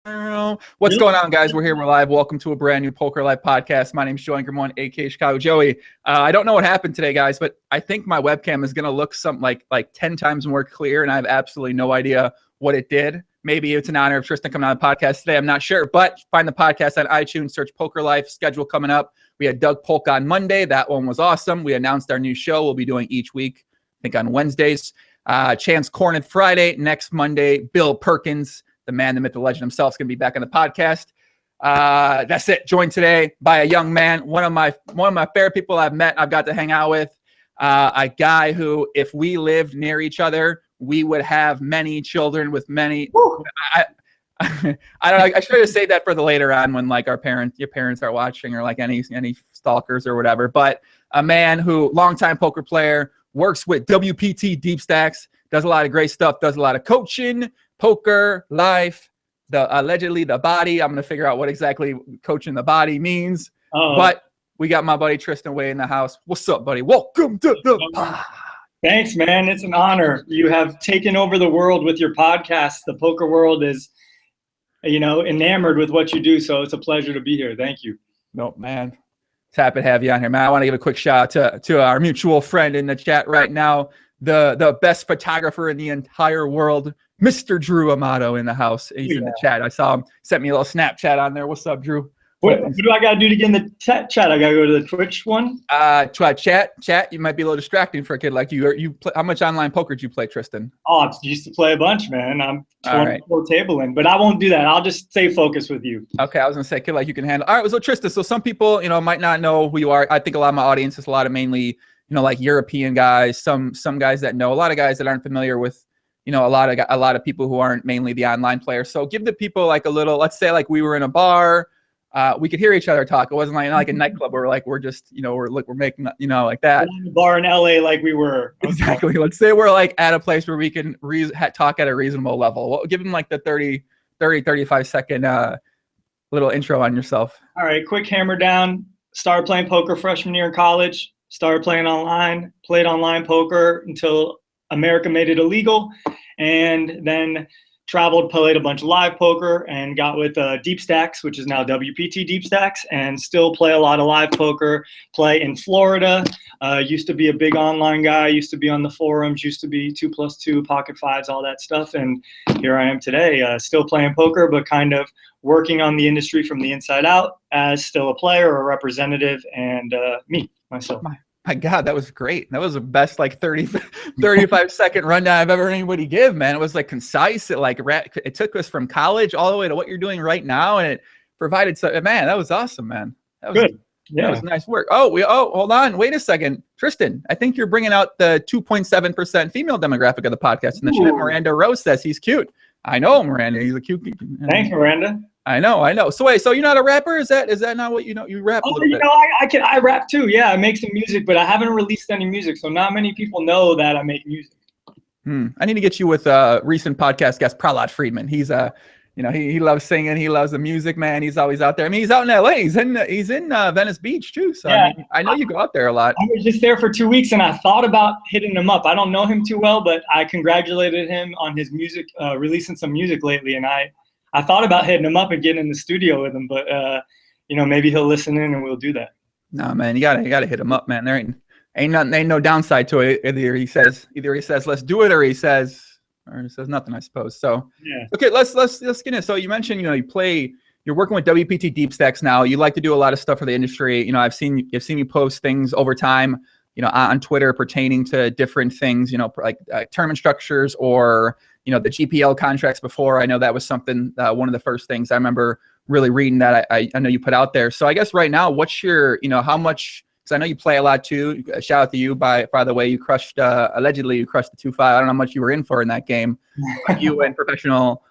What's going on, guys? We're here. We're live. Welcome to a brand new Poker Live podcast. My name is Joey Gramont, aka Chicago Joey. I don't know what happened today, guys, but I think my webcam is going to look something like 10 times more clear, and I have absolutely no idea what it did. Maybe it's an honor of Tristan coming on the podcast today. I'm not sure, but find the podcast on iTunes, search Poker Life, schedule coming up. We had Doug Polk on Monday. That one was awesome. We announced our new show we'll be doing each week, I think on Wednesdays. Chance Cornet Friday. Next Monday, Bill Perkins, the man, the myth, the legend himself, is going to be back on the podcast. That's it. Joined today by a young man, one of my favorite people I've met. I've got to hang out with a guy who, if we lived near each other, we would have many children with many. I don't know. I should have saved that for the later on when like your parents are watching, or like any stalkers or whatever. But a man who, longtime poker player, works with WPT Deep Stacks, does a lot of great stuff, does a lot of coaching, poker, life, allegedly the body. I'm going to figure out what exactly coaching the body means. But we got my buddy Tristan Wade in the house. What's up, buddy? Welcome to the Thanks, man. It's an honor. You have taken over the world with your podcast. The poker world is, enamored with what you do. So it's a pleasure to be here. Thank you. No, man. It's happy to have you on here, man. I want to give a quick shout out to our mutual friend in the chat right now, the best photographer in the entire world, Mr. Drew Amato, in the house. He's in the chat. I saw him, sent me a little Snapchat on there. What's up, Drew? What do I got to do to get in the chat? I got to go to the Twitch one? Try chat. You might be a little distracting for a kid like you. How much online poker do you play, Tristan? Oh, I used to play a bunch, man. I'm 24 tabling, but I won't do that. I'll just stay focused with you. Okay, I was going to say, kid like you can handle. All right, so Tristan, so some people, might not know who you are. I think a lot of my audience is a lot of mainly, like European guys, some guys that know, a lot of guys that aren't familiar with, a lot of people who aren't mainly the online players. So give the people like a little, let's say like we were in a bar, we could hear each other talk. It wasn't like a nightclub where like we're just, we're making, like that. In a bar in LA like we were. Exactly. Let's say we're like at a place where we can talk at a reasonable level. Well, give them like the 35 second little intro on yourself. All right, quick hammer down. Started playing poker freshman year in college. Started playing online. Played online poker until America made it illegal, and then traveled, played a bunch of live poker, and got with Deep Stacks, which is now WPT Deep Stacks, and still play a lot of live poker. Play in Florida. Used to be a big online guy. Used to be on the forums. Used to be 2+2, pocket fives, all that stuff. And here I am today, still playing poker, but kind of working on the industry from the inside out as still a player or a representative, and myself. My God, that was great. That was the best like 35 second rundown I've ever heard anybody give, man. It was like concise. It took us from college all the way to what you're doing right now, and it provided man, that was awesome, man. That was good. Yeah, that was nice work. Hold on, wait a second, Tristan. I think you're bringing out the 2.7% female demographic of the podcast in the chat. Miranda Rose says he's cute. I know Miranda. He's a cute. Thanks, Miranda. I know. So wait, so you're not a rapper? Is that not what you know? You rap a little bit. I rap too. Yeah, I make some music, but I haven't released any music, so not many people know that I make music. I need to get you with recent podcast guest Prahlad Friedman. He's he loves singing. He loves the music, man. He's always out there. I mean, he's out in LA. He's in Venice Beach too. So yeah. I know you go out there a lot. I was just there for 2 weeks, and I thought about hitting him up. I don't know him too well, but I congratulated him on his music, releasing some music lately, and I thought about hitting him up and getting in the studio with him, but maybe he'll listen in and we'll do that. No, man, you gotta hit him up, man. There ain't no downside to it. Either he says let's do it, or he says nothing, I suppose. So yeah. Okay, let's get in. So you mentioned you're working with WPT Deep Stacks now. You like to do a lot of stuff for the industry. I've seen you post things over time, on Twitter pertaining to different things, like tournament structures or the GPL contracts before. I know that was something, one of the first things I remember really reading that I know you put out there. So I guess right now, what's your, how much, because I know you play a lot too. Shout out to you, by the way, you crushed, allegedly you crushed the 2-5. I don't know how much you were in for in that game. But you and professional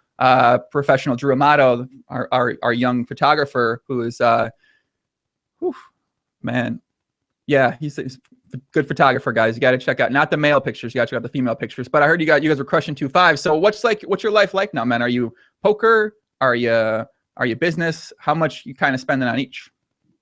Drew Amato, our young photographer, who is, man, yeah, he's a good photographer, guys. You got to check out not the male pictures, you got to check out the female pictures. But I heard you guys were crushing 2-5. So what's your life like now, man? Are you poker? Are you business? How much you kind of spending on each?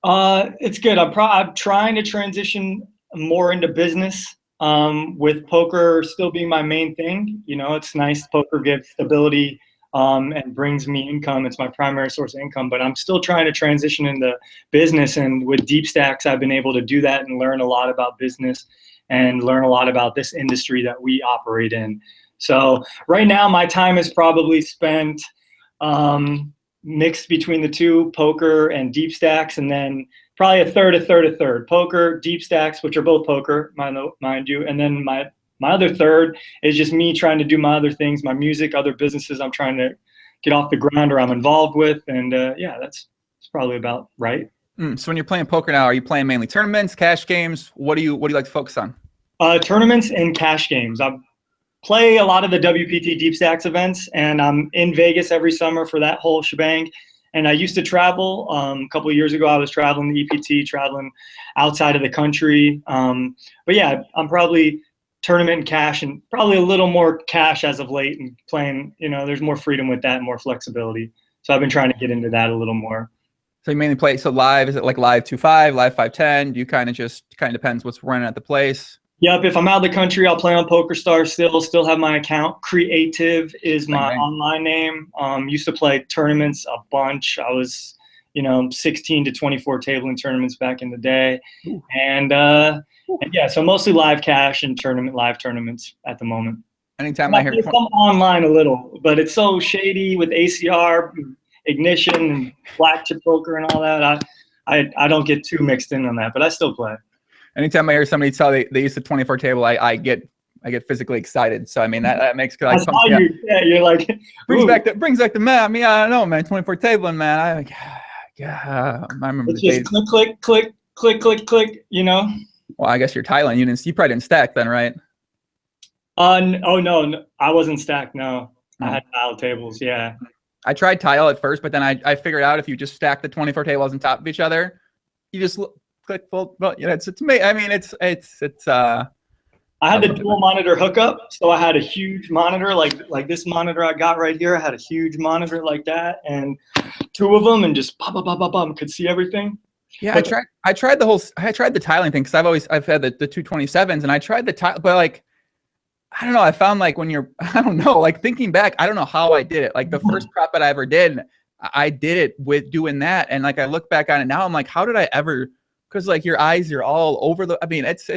It's good. I'm trying to transition more into business, with poker still being my main thing. It's nice. Poker gives stability and brings me income. It's my primary source of income, but I'm still trying to transition into business. And with Deep Stacks, I've been able to do that and learn a lot about business and learn a lot about this industry that we operate in. So right now, my time is probably spent mixed between the two, poker and Deep Stacks, and then probably a third. Poker, Deep Stacks, which are both poker, mind you, and then my other third is just me trying to do my other things, my music, other businesses I'm trying to get off the ground or I'm involved with, and yeah, that's probably about right. So when you're playing poker now, are you playing mainly tournaments, cash games? What do you like to focus on? Tournaments and cash games. I play a lot of the WPT Deep Stacks events, and I'm in Vegas every summer for that whole shebang. And I used to travel. A couple of years ago, I was traveling the EPT, traveling outside of the country. But yeah, I'm probably tournament and cash, and probably a little more cash as of late, and playing, there's more freedom with that and more flexibility. So I've been trying to get into that a little more. So you mainly play, so live, is it like live 2-5, live 5-10? Do you kind of depends what's running at the place? Yep, if I'm out of the country, I'll play on PokerStars still have my account. Creative is my online name. Used to play tournaments a bunch. I was, 16 to 24 tabling tournaments back in the day. And yeah, so mostly live cash and live tournaments at the moment. Anytime I hear some online a little, but it's so shady with ACR, Ignition, and black chip poker and all that. I don't get too mixed in on that, but I still play. Anytime I hear somebody tell they use the 24 table, I get physically excited. So I mean that makes like you're like brings back the man. I mean, I don't know, man. 24 tabling, man. I remember it's just click. Well, I guess you're Thailand. You probably didn't stack then, right? Oh no, I wasn't stacked. No, I had tile tables. Yeah. I tried tile at first, but then I figured out if you just stack the 24 tables on top of each other, you just click full. But it's me. I mean, it's. I had the dual monitor hookup, so I had a huge monitor like this monitor I got right here. I had a huge monitor like that, and two of them, and just could see everything. Yeah, but I tried the tiling thing because I've had the 227s, and I tried the tile, but like I don't know. I found like like thinking back, I don't know how I did it. Like the first prop that I ever did, I did it with doing that, and like I look back on it now, I'm like, how did I ever? Because like your eyes are all over the. I mean, it's.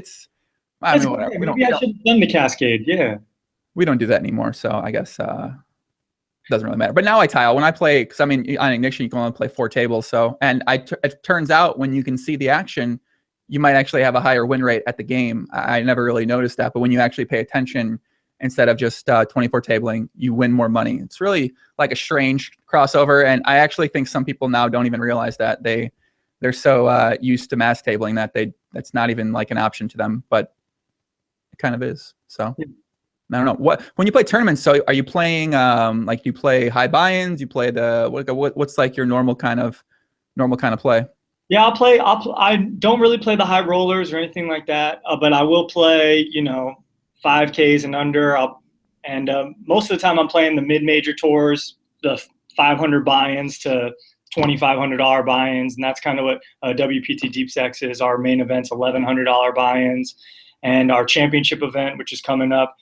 I mean, whatever. Maybe I should have done the cascade. Yeah. We don't do that anymore, so I guess it doesn't really matter. But now I tile when I play, because I mean on Ignition you can only play 4 tables. So it turns out when you can see the action, you might actually have a higher win rate at the game. I never really noticed that, but when you actually pay attention instead of just 24 tabling, you win more money. It's really like a strange crossover, and I actually think some people now don't even realize that they're so used to mass tabling that that's not even like an option to them, but it kind of is. So I don't know when you play tournaments. So are you playing like you play high buy-ins? You play what's like your normal kind of play? Yeah, I don't really play the high rollers or anything like that, but I will play 5Ks and under. Most of the time I'm playing the mid-major tours, the 500 buy-ins to $2,500 buy-ins, and that's kind of what WPT Deep Stacks is. Our main event's $1,100 buy-ins, and our championship event, which is coming up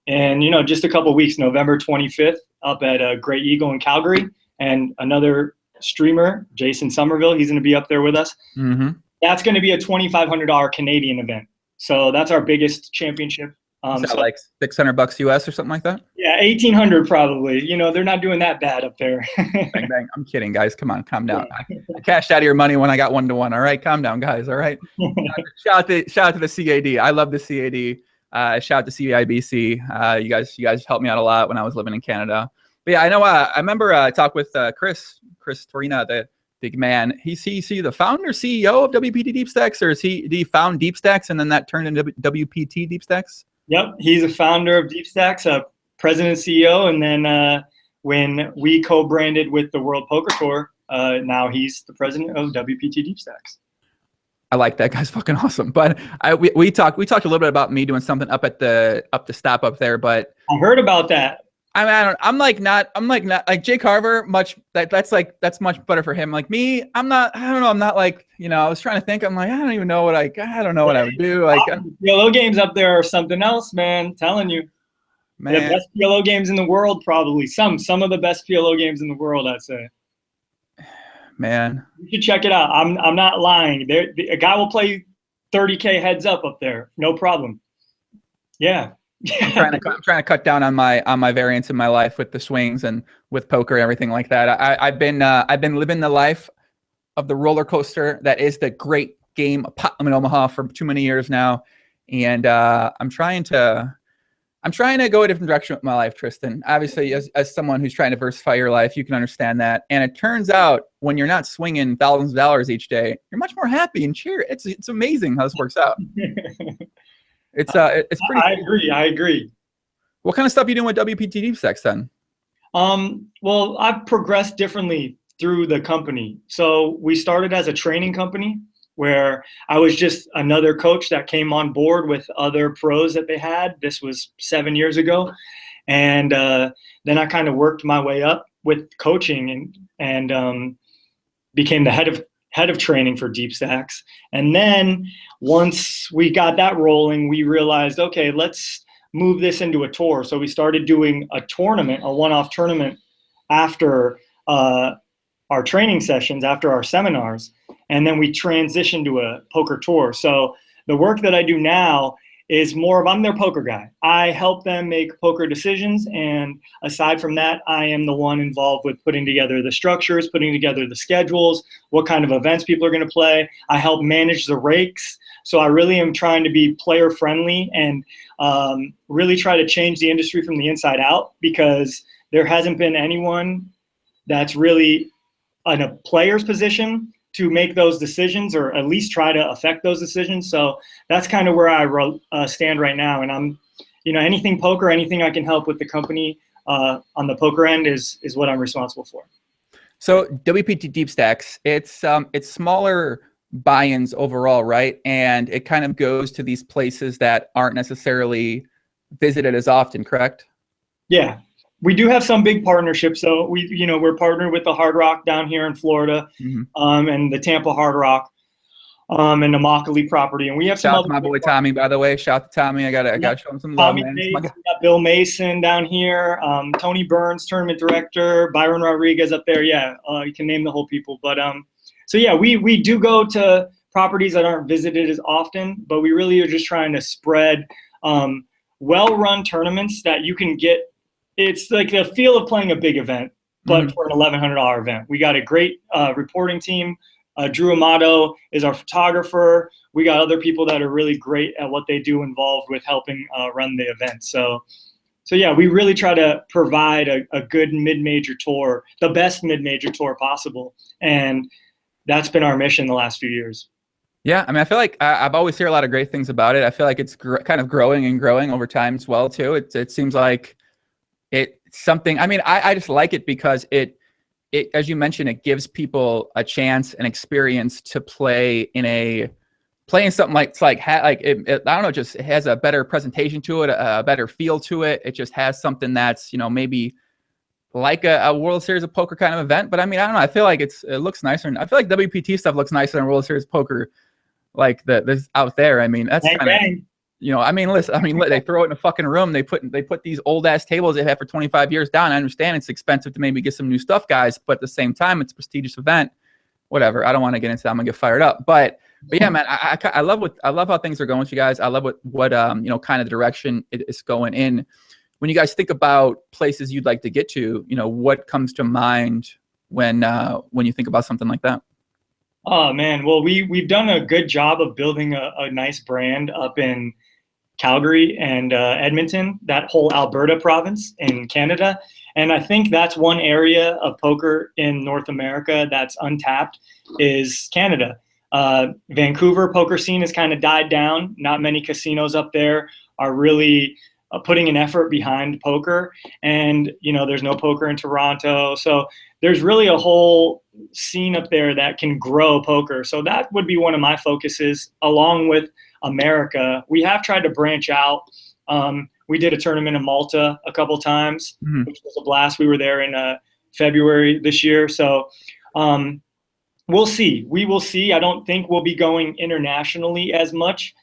in just a couple of weeks, November 25th, up at Great Eagle in Calgary, and another streamer, Jason Somerville, he's going to be up there with us. Mm-hmm. That's going to be a $2,500 Canadian event. So that's our biggest championship. Is that like $600 US or something like that? Yeah, 1,800 probably. They're not doing that bad up there. Bang, bang. I'm kidding, guys. Come on, calm down. I cashed out of your money when I got 1-to-1. All right, calm down, guys. All right. Shout out to the CAD. I love the CAD. Shout out to CIBC. You guys helped me out a lot when I was living in Canada. But yeah, I know. I remember I talked with Chris Torina, the big man. He's the founder, CEO of WPT Deep Stacks, or did he found Deep Stacks and then that turned into WPT Deep Stacks? Yep, he's a founder of Deep Stacks, president, CEO, and then when we co-branded with the World Poker Tour, now he's the president of WPT Deep Stacks. I like that guy's fucking awesome. But we talked a little bit about me doing something up the stop up there, but I heard about that. I'm like Jay Carver, that's much better for him. Like me, I'm not like, I was trying to think, I'm like, I don't know what I would do. Like YOLO games up there or something else, man. I'm telling you. The Man. best PLO games in the world, probably. Some of the best PLO games in the world, I'd say. Man. You should check it out. I'm not lying. A guy will play 30K heads up there. No problem. Yeah. I'm trying to cut down on my variance in my life with the swings and with poker and everything like that. I've been living the life of the roller coaster that is the great game of Putnam in Omaha for too many years now, and I'm trying to go a different direction with my life, Tristan. Obviously, as someone who's trying to diversify your life, you can understand that. And it turns out when you're not swinging thousands of dollars each day, you're much more happy and cheer. It's amazing how this works out. It's pretty. I agree. What kind of stuff are you doing with WPT Deep Stacks then? Well, I've progressed differently through the company. So we started as a training company where I was just another coach that came on board with other pros that they had. This was 7 years ago. And then I kind of worked my way up with coaching and became the head of training for Deep Stacks. And then once we got that rolling, we realized, okay, let's move this into a tour. So we started doing a tournament, a one-off tournament after our training sessions, after our seminars. And then we transitioned to a poker tour. So the work that I do now is more of, I'm their poker guy. I help them make poker decisions. And aside from that, I am the one involved with putting together the structures, putting together the schedules, what kind of events people are going to play. I help manage the rakes. So I really am trying to be player friendly and really try to change the industry from the inside out, because there hasn't been anyone that's really in a player's position to make those decisions, or at least try to affect those decisions. So that's kind of where I stand right now. And I'm, anything poker, anything I can help with the company on the poker end is what I'm responsible for. So WPT Deep Stacks, it's smaller buy-ins overall, right? And it kind of goes to these places that aren't necessarily visited as often, correct? Yeah. We do have some big partnerships. So we're partnered with the Hard Rock down here in Florida, and the Tampa Hard Rock, and the Immokalee property. And we have some other my boy Tommy, by the way. Shout out to Tommy. I gotta show him some love, man. We got Bill Mason down here, Tony Burns, tournament director, Byron Rodriguez up there. Yeah, you can name the whole people. But so yeah, we do go to properties that aren't visited as often, but we really are just trying to spread well-run tournaments that you can get. It's like the feel of playing a big event, but for an $1,100 event. We got a great reporting team. Drew Amato is our photographer. We got other people that are really great at what they do, involved with helping run the event. So yeah, we really try to provide a good mid-major tour, the best mid-major tour possible. And that's been our mission the last few years. Yeah, I mean, I feel like I've always heard a lot of great things about it. I feel like it's kind of growing and growing over time as well, too. It seems like it's something, I mean, I just like it because it, as you mentioned, it gives people a chance and experience to play in something like, I don't know, just it has a better presentation to it, a better feel to it. It just has something that's, maybe like a World Series of Poker kind of event. But I mean, I don't know. I feel like it looks nicer. And I feel like WPT stuff looks nicer than World Series of Poker, like this out there. I mean, that's kind of, I mean, listen, they throw it in a fucking room. They put these old ass tables they've had for 25 years down. I understand it's expensive to maybe get some new stuff, guys, but at the same time, it's a prestigious event. Whatever. I don't want to get into that. I'm gonna get fired up. But yeah, man, I love how things are going with you guys. I love what kind of direction it's going in. When you guys think about places you'd like to get to, what comes to mind when you think about something like that? Oh man, well we've done a good job of building a nice brand up in Calgary and Edmonton, that whole Alberta province in Canada. And I think that's one area of poker in North America that's untapped is Canada. Vancouver poker scene has kind of died down. Not many casinos up there are really putting an effort behind poker. And, there's no poker in Toronto. So there's really a whole scene up there that can grow poker. So that would be one of my focuses, along with America. We have tried to branch out. We did a tournament in Malta a couple times, which was a blast. We were there in February this year. So we'll see. We will see. I don't think we'll be going internationally as much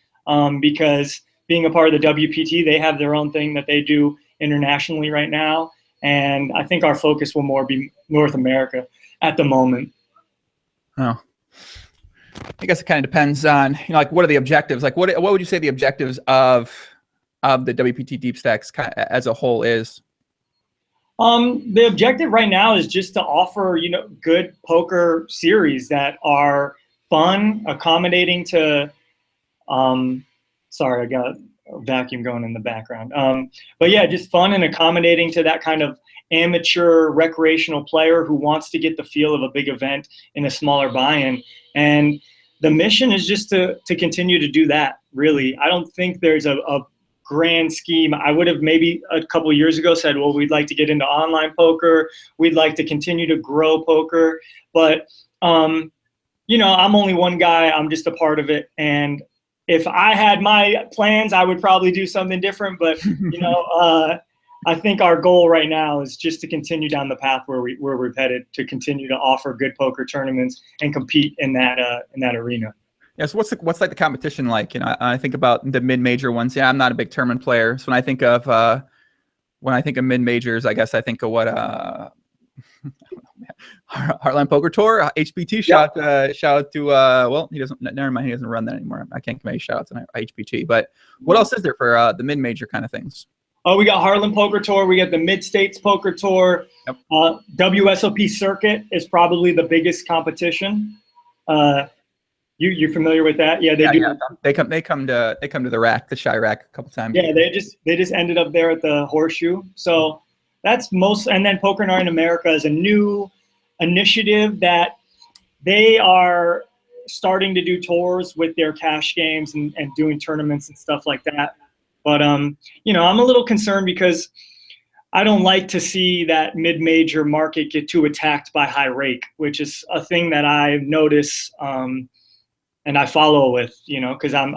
because being a part of the WPT, they have their own thing that they do internationally right now. And I think our focus will more be North America at the moment. Oh, I guess it kind of depends on, you know, like what are the objectives? Like what would you say the objectives of the WPT Deep Stacks as a whole is? The objective right now is just to offer, you know, good poker series that are fun, accommodating to, sorry, I got a vacuum going in the background. But yeah, just fun and accommodating to that kind of amateur recreational player who wants to get the feel of a big event in a smaller buy-in. And the mission is just to continue to do that, really. I don't think there's a grand scheme. I would have maybe a couple of years ago said, well, we'd like to get into online poker. We'd like to continue to grow poker. But, you know, I'm only one guy. I'm just a part of it. And if I had my plans, I would probably do something different. But, you know, I think our goal right now is just to continue down the path where we've headed, to continue to offer good poker tournaments and compete in that arena. Yeah, so what's like the competition like? You know, I think about the mid-major ones. Yeah, I'm not a big tournament player, so when I think of mid-majors, I guess I think of what Heartland Poker Tour, HPT. Shout out to well, he doesn't. Never mind, he doesn't run that anymore. I can't give any shout outs on HPT. But what else is there for the mid-major kind of things? Oh, we got Heartland Poker Tour. We got the Mid-States Poker Tour. Yep. WSOP Circuit is probably the biggest competition. You familiar with that? Yeah, they do. Yeah. They come to the rack, the Shy Rack, a couple times. Yeah, they just ended up there at the Horseshoe. So that's most. And then Poker Night in America is a new initiative that they are starting to do tours with their cash games and doing tournaments and stuff like that. But you know, I'm a little concerned because I don't like to see that mid-major market get too attacked by high rake, which is a thing that I notice and I follow with, you know, because I'm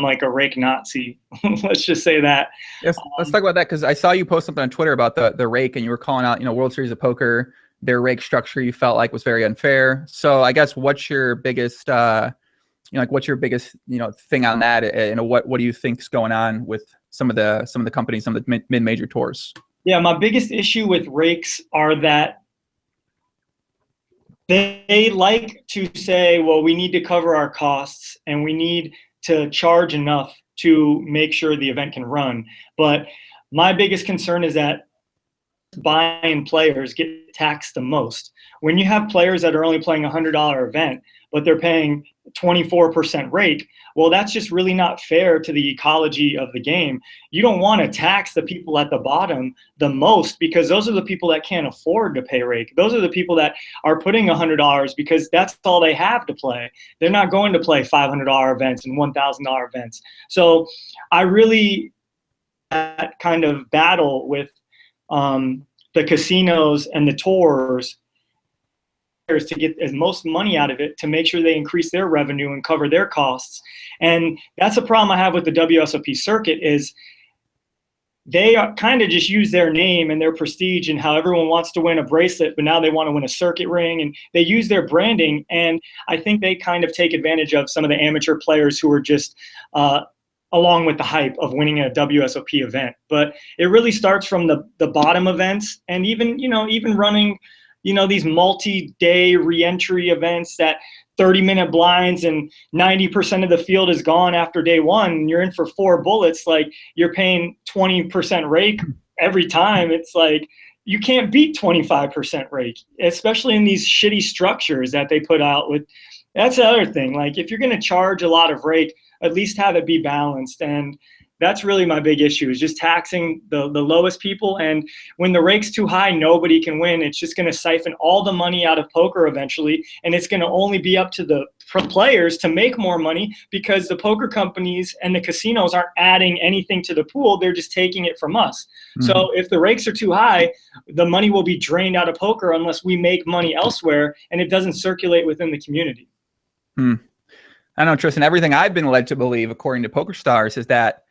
like a rake Nazi. Let's just say that. Yes, let's talk about that, because I saw you post something on Twitter about the rake, and you were calling out, you know, World Series of Poker, their rake structure you felt like was very unfair. So I guess what's your biggest what's your biggest, you know, thing on that? And what do you think's going on with some of the companies, some of the mid-major tours? Yeah, my biggest issue with rakes are that they like to say, well, we need to cover our costs and we need to charge enough to make sure the event can run. But my biggest concern is that buy-in players get taxed the most. When you have players that are only playing a $100 event, but they're paying 24% rake, well, that's just really not fair to the ecology of the game. You don't want to tax the people at the bottom the most, because those are the people that can't afford to pay rake. Those are the people that are putting $100 because that's all they have to play. They're not going to play $500 events and $1,000 events. So I really that kind of battle with the casinos and the tours to get as most money out of it, to make sure they increase their revenue and cover their costs. And that's a problem I have with the WSOP circuit, is they kind of just use their name and their prestige and how everyone wants to win a bracelet, but now they want to win a circuit ring, and they use their branding. And I think they kind of take advantage of some of the amateur players who are just along with the hype of winning a WSOP event. But it really starts from the bottom events, and even running, you know, these multi-day re-entry events that 30-minute blinds and 90% of the field is gone after day one, and you're in for 4 bullets. Like, you're paying 20% rake every time. It's like, you can't beat 25% rake, especially in these shitty structures that they put out with. That's the other thing. Like, if you're going to charge a lot of rake, at least have it be balanced. And that's really my big issue, is just taxing the lowest people. And when the rake's too high, nobody can win. It's just going to siphon all the money out of poker eventually. And it's going to only be up to the players to make more money, because the poker companies and the casinos aren't adding anything to the pool. They're just taking it from us. Mm-hmm. So if the rakes are too high, the money will be drained out of poker unless we make money elsewhere, and it doesn't circulate within the community. I know, Tristan, everything I've been led to believe, according to PokerStars, is that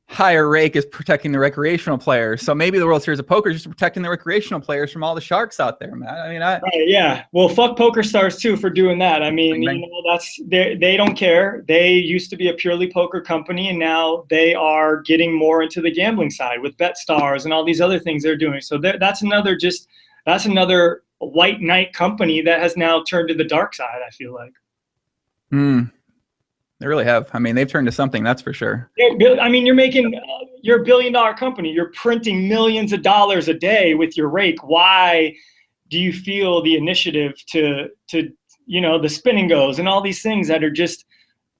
higher rake is protecting the recreational players. So maybe the World Series of Poker is just protecting the recreational players from all the sharks out there, man. I mean, right, yeah. Well, fuck Poker Stars too for doing that. I mean, you know, that's they don't care. They used to be a purely poker company, and now they are getting more into the gambling side with BetStars and all these other things they're doing. So that's another white knight company that has now turned to the dark side, I feel like. They really have. I mean, they've turned to something, that's for sure. I mean, you're a $1 billion company. You're printing millions of dollars a day with your rake. Why do you feel the initiative to you know, the spin and goes and all these things that are just,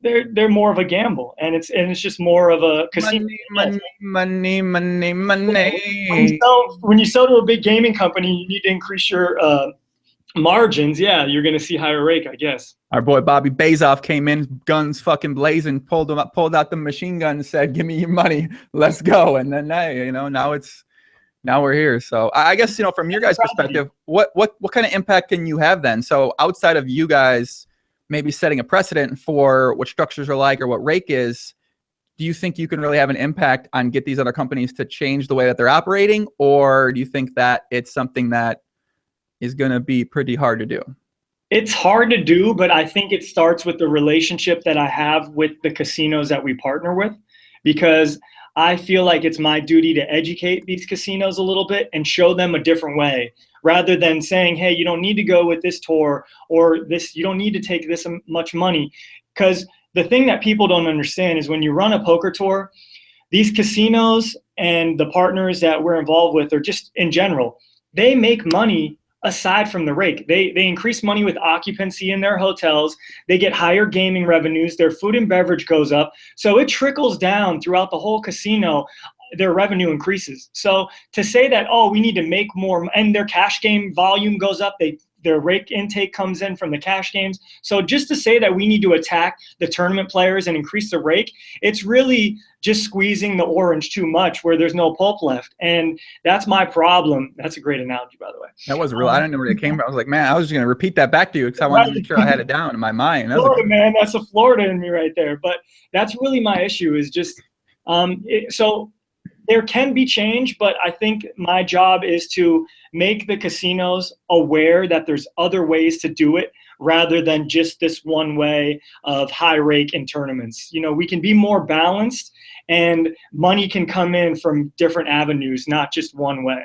they're more of a gamble, and it's just more of a casino. Money. When you sell to a big gaming company, you need to increase your margins. Yeah, you're going to see higher rake, I guess. Our boy Bobby Bazoff came in, guns fucking blazing, pulled out the machine gun and said, "Give me your money, let's go." And then, hey, you know, now we're here. So I guess, you know, from your guys' perspective, what kind of impact can you have then? So outside of you guys maybe setting a precedent for what structures are like or what rake is, do you think you can really have an impact on get these other companies to change the way that they're operating, or do you think that it's something that is going to be pretty hard to do? It's hard to do, but I think it starts with the relationship that I have with the casinos that we partner with, because I feel like it's my duty to educate these casinos a little bit and show them a different way, rather than saying, hey, you don't need to go with this tour, or this, you don't need to take this much money. Because the thing that people don't understand is when you run a poker tour, these casinos and the partners that we're involved with, or just in general, they make money aside from the rake. They increase money with occupancy in their hotels. They get higher gaming revenues. Their food and beverage goes up. So it trickles down throughout the whole casino. Their revenue increases. So to say that, oh, we need to make more, and their cash game volume goes up, their rake intake comes in from the cash games. So just to say that we need to attack the tournament players and increase the rake, it's really just squeezing the orange too much where there's no pulp left. And that's my problem. That's a great analogy, by the way. That was real. I didn't know where it came from. I was like, man, I was just going to repeat that back to you because I wanted to make sure I had it down in my mind. Florida, man, that's a Florida in me right there. But that's really my issue, is just, so there can be change, but I think my job is to make the casinos aware that there's other ways to do it rather than just this one way of high rake in tournaments. You know, we can be more balanced, and money can come in from different avenues, not just one way.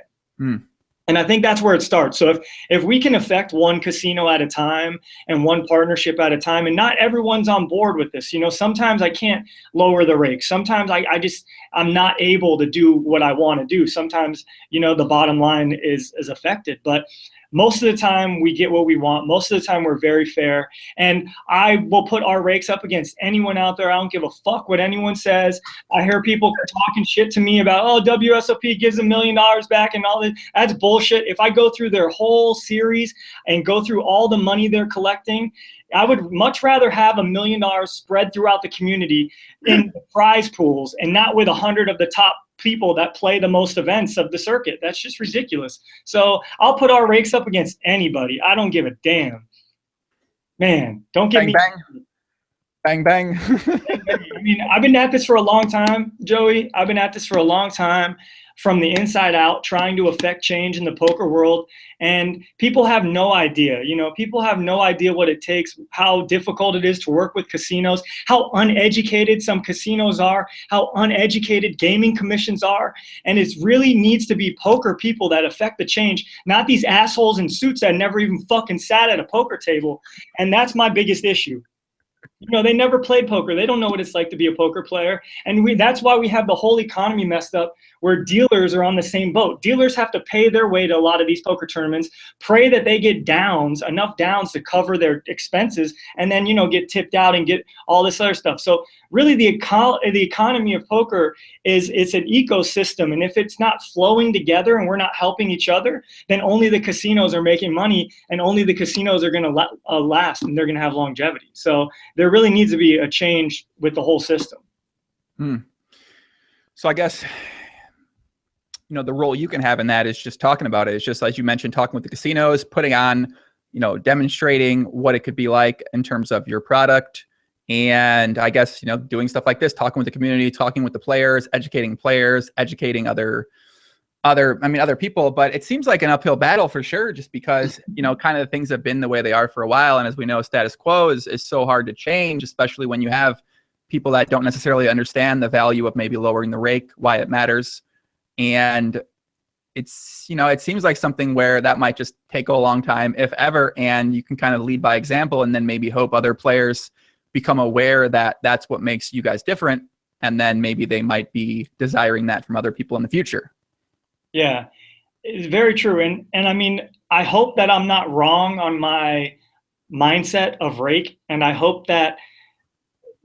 And I think that's where it starts. So if we can affect one casino at a time and one partnership at a time, and not everyone's on board with this, you know, sometimes I can't lower the rake. Sometimes I'm not able to do what I want to do. Sometimes, you know, the bottom line is affected, but most of the time we get what we want. Most of the time we're very fair, and I will put our rakes up against anyone out there. I don't give a fuck what anyone says. I hear people talking shit to me about, oh, WSOP gives $1 million back and all that. That's bullshit. If I go through their whole series and go through all the money they're collecting, I would much rather have $1 million spread throughout the community in the prize pools, and not with 100 of the top people that play the most events of the circuit. That's just ridiculous. So I'll put our rakes up against anybody. I don't give a damn. Man, don't get me. Bang, bang. I mean, I've been at this for a long time, Joey. I've been at this for a long time, from the inside out, trying to affect change in the poker world. And people have no idea, you know, people have no idea what it takes, how difficult it is to work with casinos, how uneducated some casinos are, how uneducated gaming commissions are. And it really needs to be poker people that affect the change, not these assholes in suits that never even fucking sat at a poker table. And that's my biggest issue. You know, they never played poker. They don't know what it's like to be a poker player. And that's why we have the whole economy messed up, where dealers are on the same boat. Dealers have to pay their way to a lot of these poker tournaments, pray that they get enough downs to cover their expenses, and then, you know, get tipped out and get all this other stuff. So really the economy of poker it's an ecosystem. And if it's not flowing together and we're not helping each other, then only the casinos are making money, and only the casinos are going to last, and they're going to have longevity. So there really needs to be a change with the whole system. So I guess, you know, the role you can have in that is just talking about it. It's just, as you mentioned, talking with the casinos, putting on, you know, demonstrating what it could be like in terms of your product, And I guess, doing stuff like this, talking with the community, talking with the players, educating other people. But it seems like an uphill battle for sure, just because, kind of things have been the way they are for a while. And as we know, status quo is so hard to change, especially when you have people that don't necessarily understand the value of maybe lowering the rake, why it matters. And it's, it seems like something where that might just take a long time, if ever. And you can kind of lead by example and then maybe hope other players become aware that that's what makes you guys different. And then maybe they might be desiring that from other people in the future. Yeah, it's very true. And I mean, I hope that I'm not wrong on my mindset of rake. And I hope that,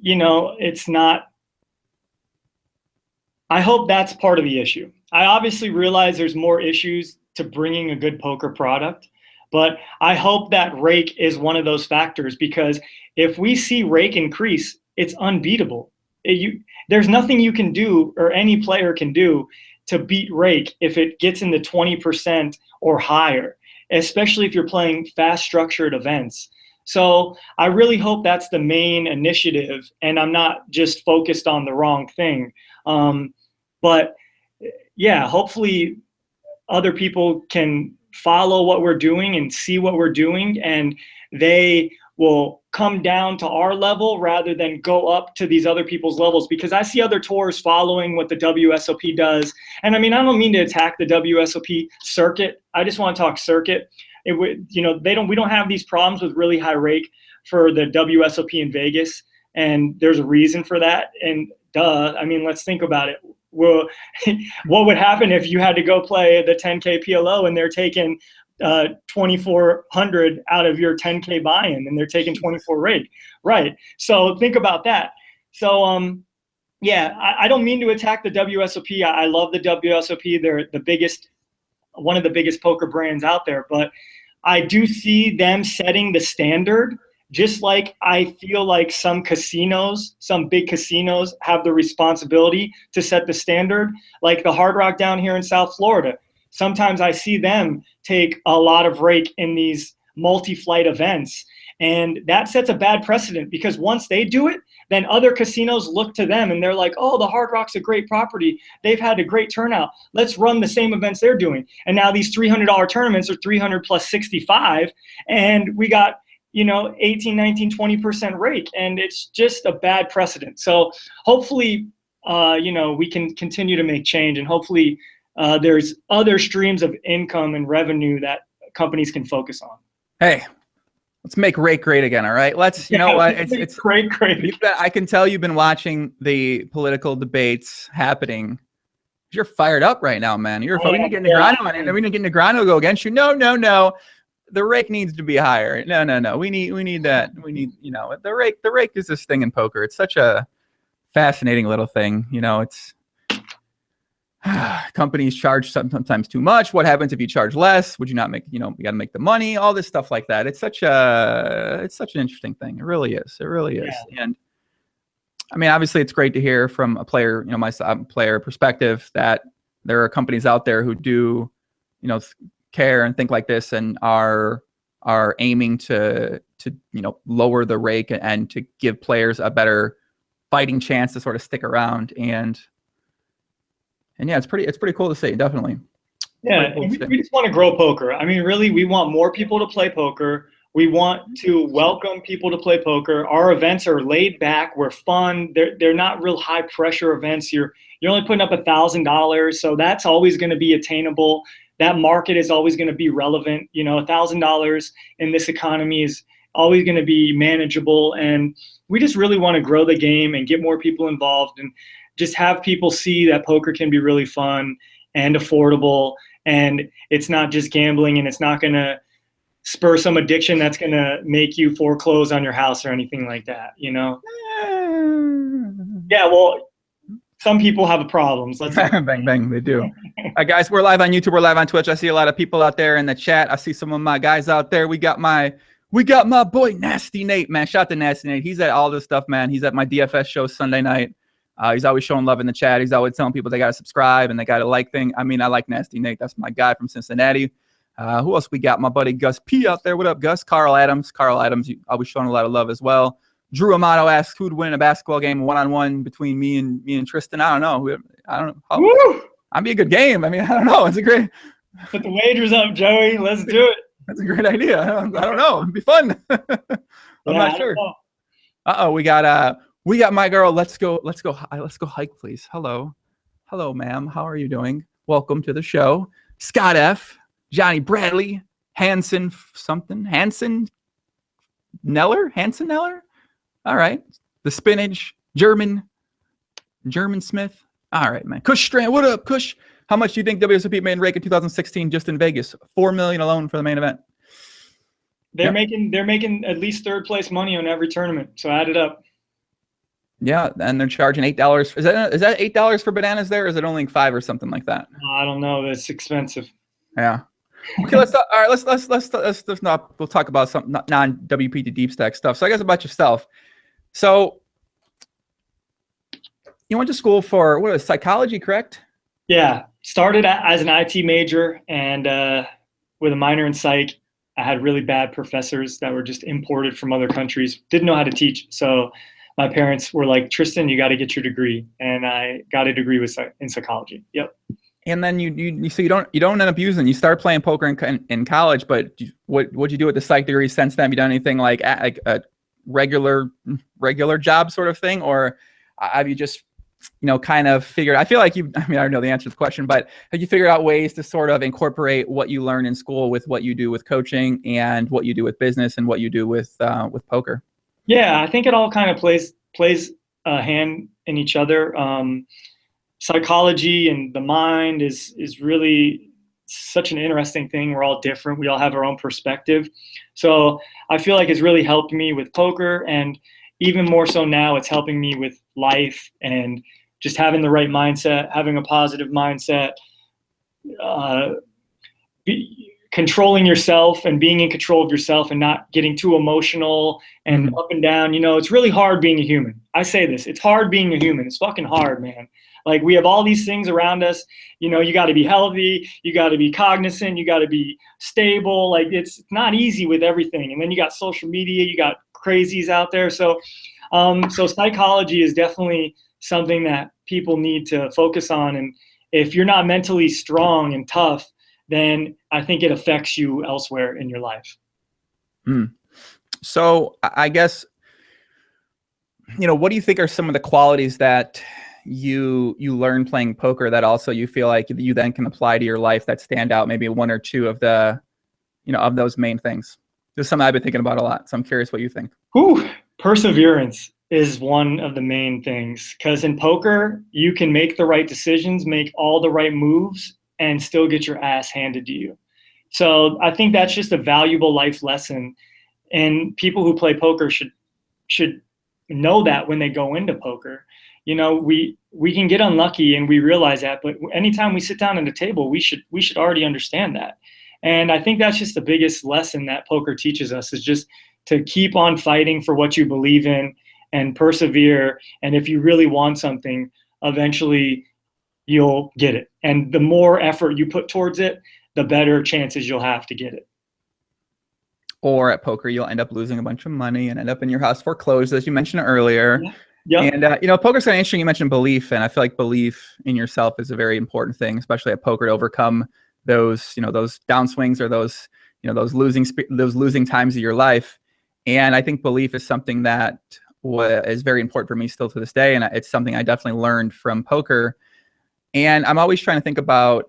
it's not, I hope that's part of the issue. I obviously realize there's more issues to bringing a good poker product, but I hope that rake is one of those factors, because if we see rake increase, it's unbeatable. There's nothing you can do, or any player can do, to beat rake if it gets in the 20% or higher, especially if you're playing fast structured events. So I really hope that's the main initiative, and I'm not just focused on the wrong thing. But yeah, hopefully other people can follow what we're doing and see what we're doing, and they will come down to our level rather than go up to these other people's levels, because I see other tours following what the WSOP does. And I mean, I don't mean to attack the WSOP circuit. I just want to talk circuit. We don't have these problems with really high rake for the WSOP in Vegas, and there's a reason for that. And I mean, let's think about it. Well, what would happen if you had to go play the 10K PLO and they're taking 2,400 out of your 10K buy-in, and they're taking 24 rake, right? So think about that. So yeah, I don't mean to attack the WSOP. I love the WSOP. They're one of the biggest poker brands out there, but I do see them setting the standard, just like I feel like some big casinos have the responsibility to set the standard, like the Hard Rock down here in South Florida. Sometimes I see them take a lot of rake in these multi-flight events, and that sets a bad precedent, because once they do it, then other casinos look to them and they're like, oh, the Hard Rock's a great property. They've had a great turnout. Let's run the same events they're doing. And now these $300 tournaments are 300 plus 65, and we got 18, 19, 20% rake, and it's just a bad precedent. So hopefully, we can continue to make change, and hopefully there's other streams of income and revenue that companies can focus on. Hey, let's make rake great again. All right. What? It's great. I can tell you've been watching the political debates happening. You're fired up right now, man. We're gonna get Negreanu, and we're gonna get Negreanu to go against you. No. The rake needs to be higher. No. We need that. We need, the rake is this thing in poker. It's such a fascinating little thing. It's companies charge sometimes too much. What happens if you charge less? Would you not make, you got to make the money, all this stuff like that. It's such an interesting thing. It really is. Yeah. And I mean, obviously it's great to hear from a player, my player perspective, that there are companies out there who do, care and think like this, and are aiming to lower the rake and to give players a better fighting chance to sort of stick around. And yeah, it's pretty cool to see, definitely. Yeah, cool we just want to grow poker. I mean, really, we want more people to play poker. We want to welcome people to play poker. Our events are laid back. We're fun. They're not real high pressure events. You're only putting up $1,000, so that's always going to be attainable. That market is always going to be relevant. $1,000 in this economy is always going to be manageable. And we just really want to grow the game and get more people involved, and just have people see that poker can be really fun and affordable, and it's not just gambling, and it's not going to spur some addiction that's going to make you foreclose on your house or anything like that, Yeah, well, some people have problems. Let's bang, they do. Guys, we're live on YouTube. We're live on Twitch. I see a lot of people out there in the chat. I see some of my guys out there. We got my boy Nasty Nate, man. Shout out to Nasty Nate. He's at all this stuff, man. He's at my DFS show Sunday night. He's always showing love in the chat. He's always telling people they got to subscribe and they got to like thing. I mean, I like Nasty Nate. That's my guy from Cincinnati. Who else we got? My buddy Gus P out there. What up, Gus? Carl Adams. You always showing a lot of love as well. Drew Amato asks who'd win a basketball game 1-on-1 between me and Tristan. I don't know. I don't know. Woo! I'd be a good game. I mean, I don't know. It's a great. Put the wagers up, Joey. Let's do it. That's a great idea. I don't know. It'd be fun. I'm not sure. We got my girl. Let's go hike, please. Hello, ma'am. How are you doing? Welcome to the show. Scott F, Johnny Bradley, Hanson Neller. All right. The spinach, German Smith. All right, man. Kush Strand. What up, Kush? How much do you think WSOP made in Rake in 2016 just in Vegas? $4 million alone for the main event. They're making at least third place money on every tournament. So add it up. Yeah, and they're charging $8. Is that $8 for bananas there, or is it only $5 or something like that? I don't know. That's expensive. Yeah. Okay, let's not. We'll talk about some non-WPT Deep Stack stuff. So I guess about yourself. So you went to school for psychology, correct? Yeah, started as an IT major and with a minor in psych. I had really bad professors that were just imported from other countries. Didn't know how to teach, so my parents were like, "Tristan, you got to get your degree," and I got a degree in psychology. Yep. And then you don't end up using. You start playing poker in college, but what'd you do with the psych degree since then? Have you done anything like a regular job sort of thing, or have you just kind of figured? I feel like I don't know the answer to the question, but have you figured out ways to sort of incorporate what you learn in school with what you do with coaching and what you do with business and what you do with poker? Yeah, I think it all kind of plays a hand in each other. Psychology and the mind is really such an interesting thing. We're all different. We all have our own perspective. So I feel like it's really helped me with poker, and even more so now, it's helping me with life and just having the right mindset, having a positive mindset, controlling yourself and being in control of yourself and not getting too emotional and up and down. It's really hard being a human. I say this, it's hard being a human. It's fucking hard, man. Like, we have all these things around us. You got to be healthy. You got to be cognizant. You got to be stable. Like, it's not easy with everything. And then you got social media. You got crazies out there. So psychology is definitely something that people need to focus on. And if you're not mentally strong and tough, then I think it affects you elsewhere in your life. So I guess, what do you think are some of the qualities that you learn playing poker that also you feel like you then can apply to your life that stand out? Maybe one or two of the, of those main things. This is something I've been thinking about a lot. So I'm curious what you think. Perseverance is one of the main things, because in poker, you can make the right decisions, make all the right moves, and still get your ass handed to you. So I think that's just a valuable life lesson. And people who play poker should know that when they go into poker. We can get unlucky, and we realize that, but anytime we sit down at a table, we should already understand that. And I think that's just the biggest lesson that poker teaches us, is just to keep on fighting for what you believe in and persevere. And if you really want something, eventually you'll get it. And the more effort you put towards it, the better chances you'll have to get it. Or at poker, you'll end up losing a bunch of money and end up in your house foreclosed, as you mentioned earlier. Yeah. And, poker's kind of interesting. You mentioned belief, and I feel like belief in yourself is a very important thing, especially at poker, to overcome those, those downswings or those, those losing times of your life. And I think belief is something that is very important for me still to this day. And it's something I definitely learned from poker. And I'm always trying to think about,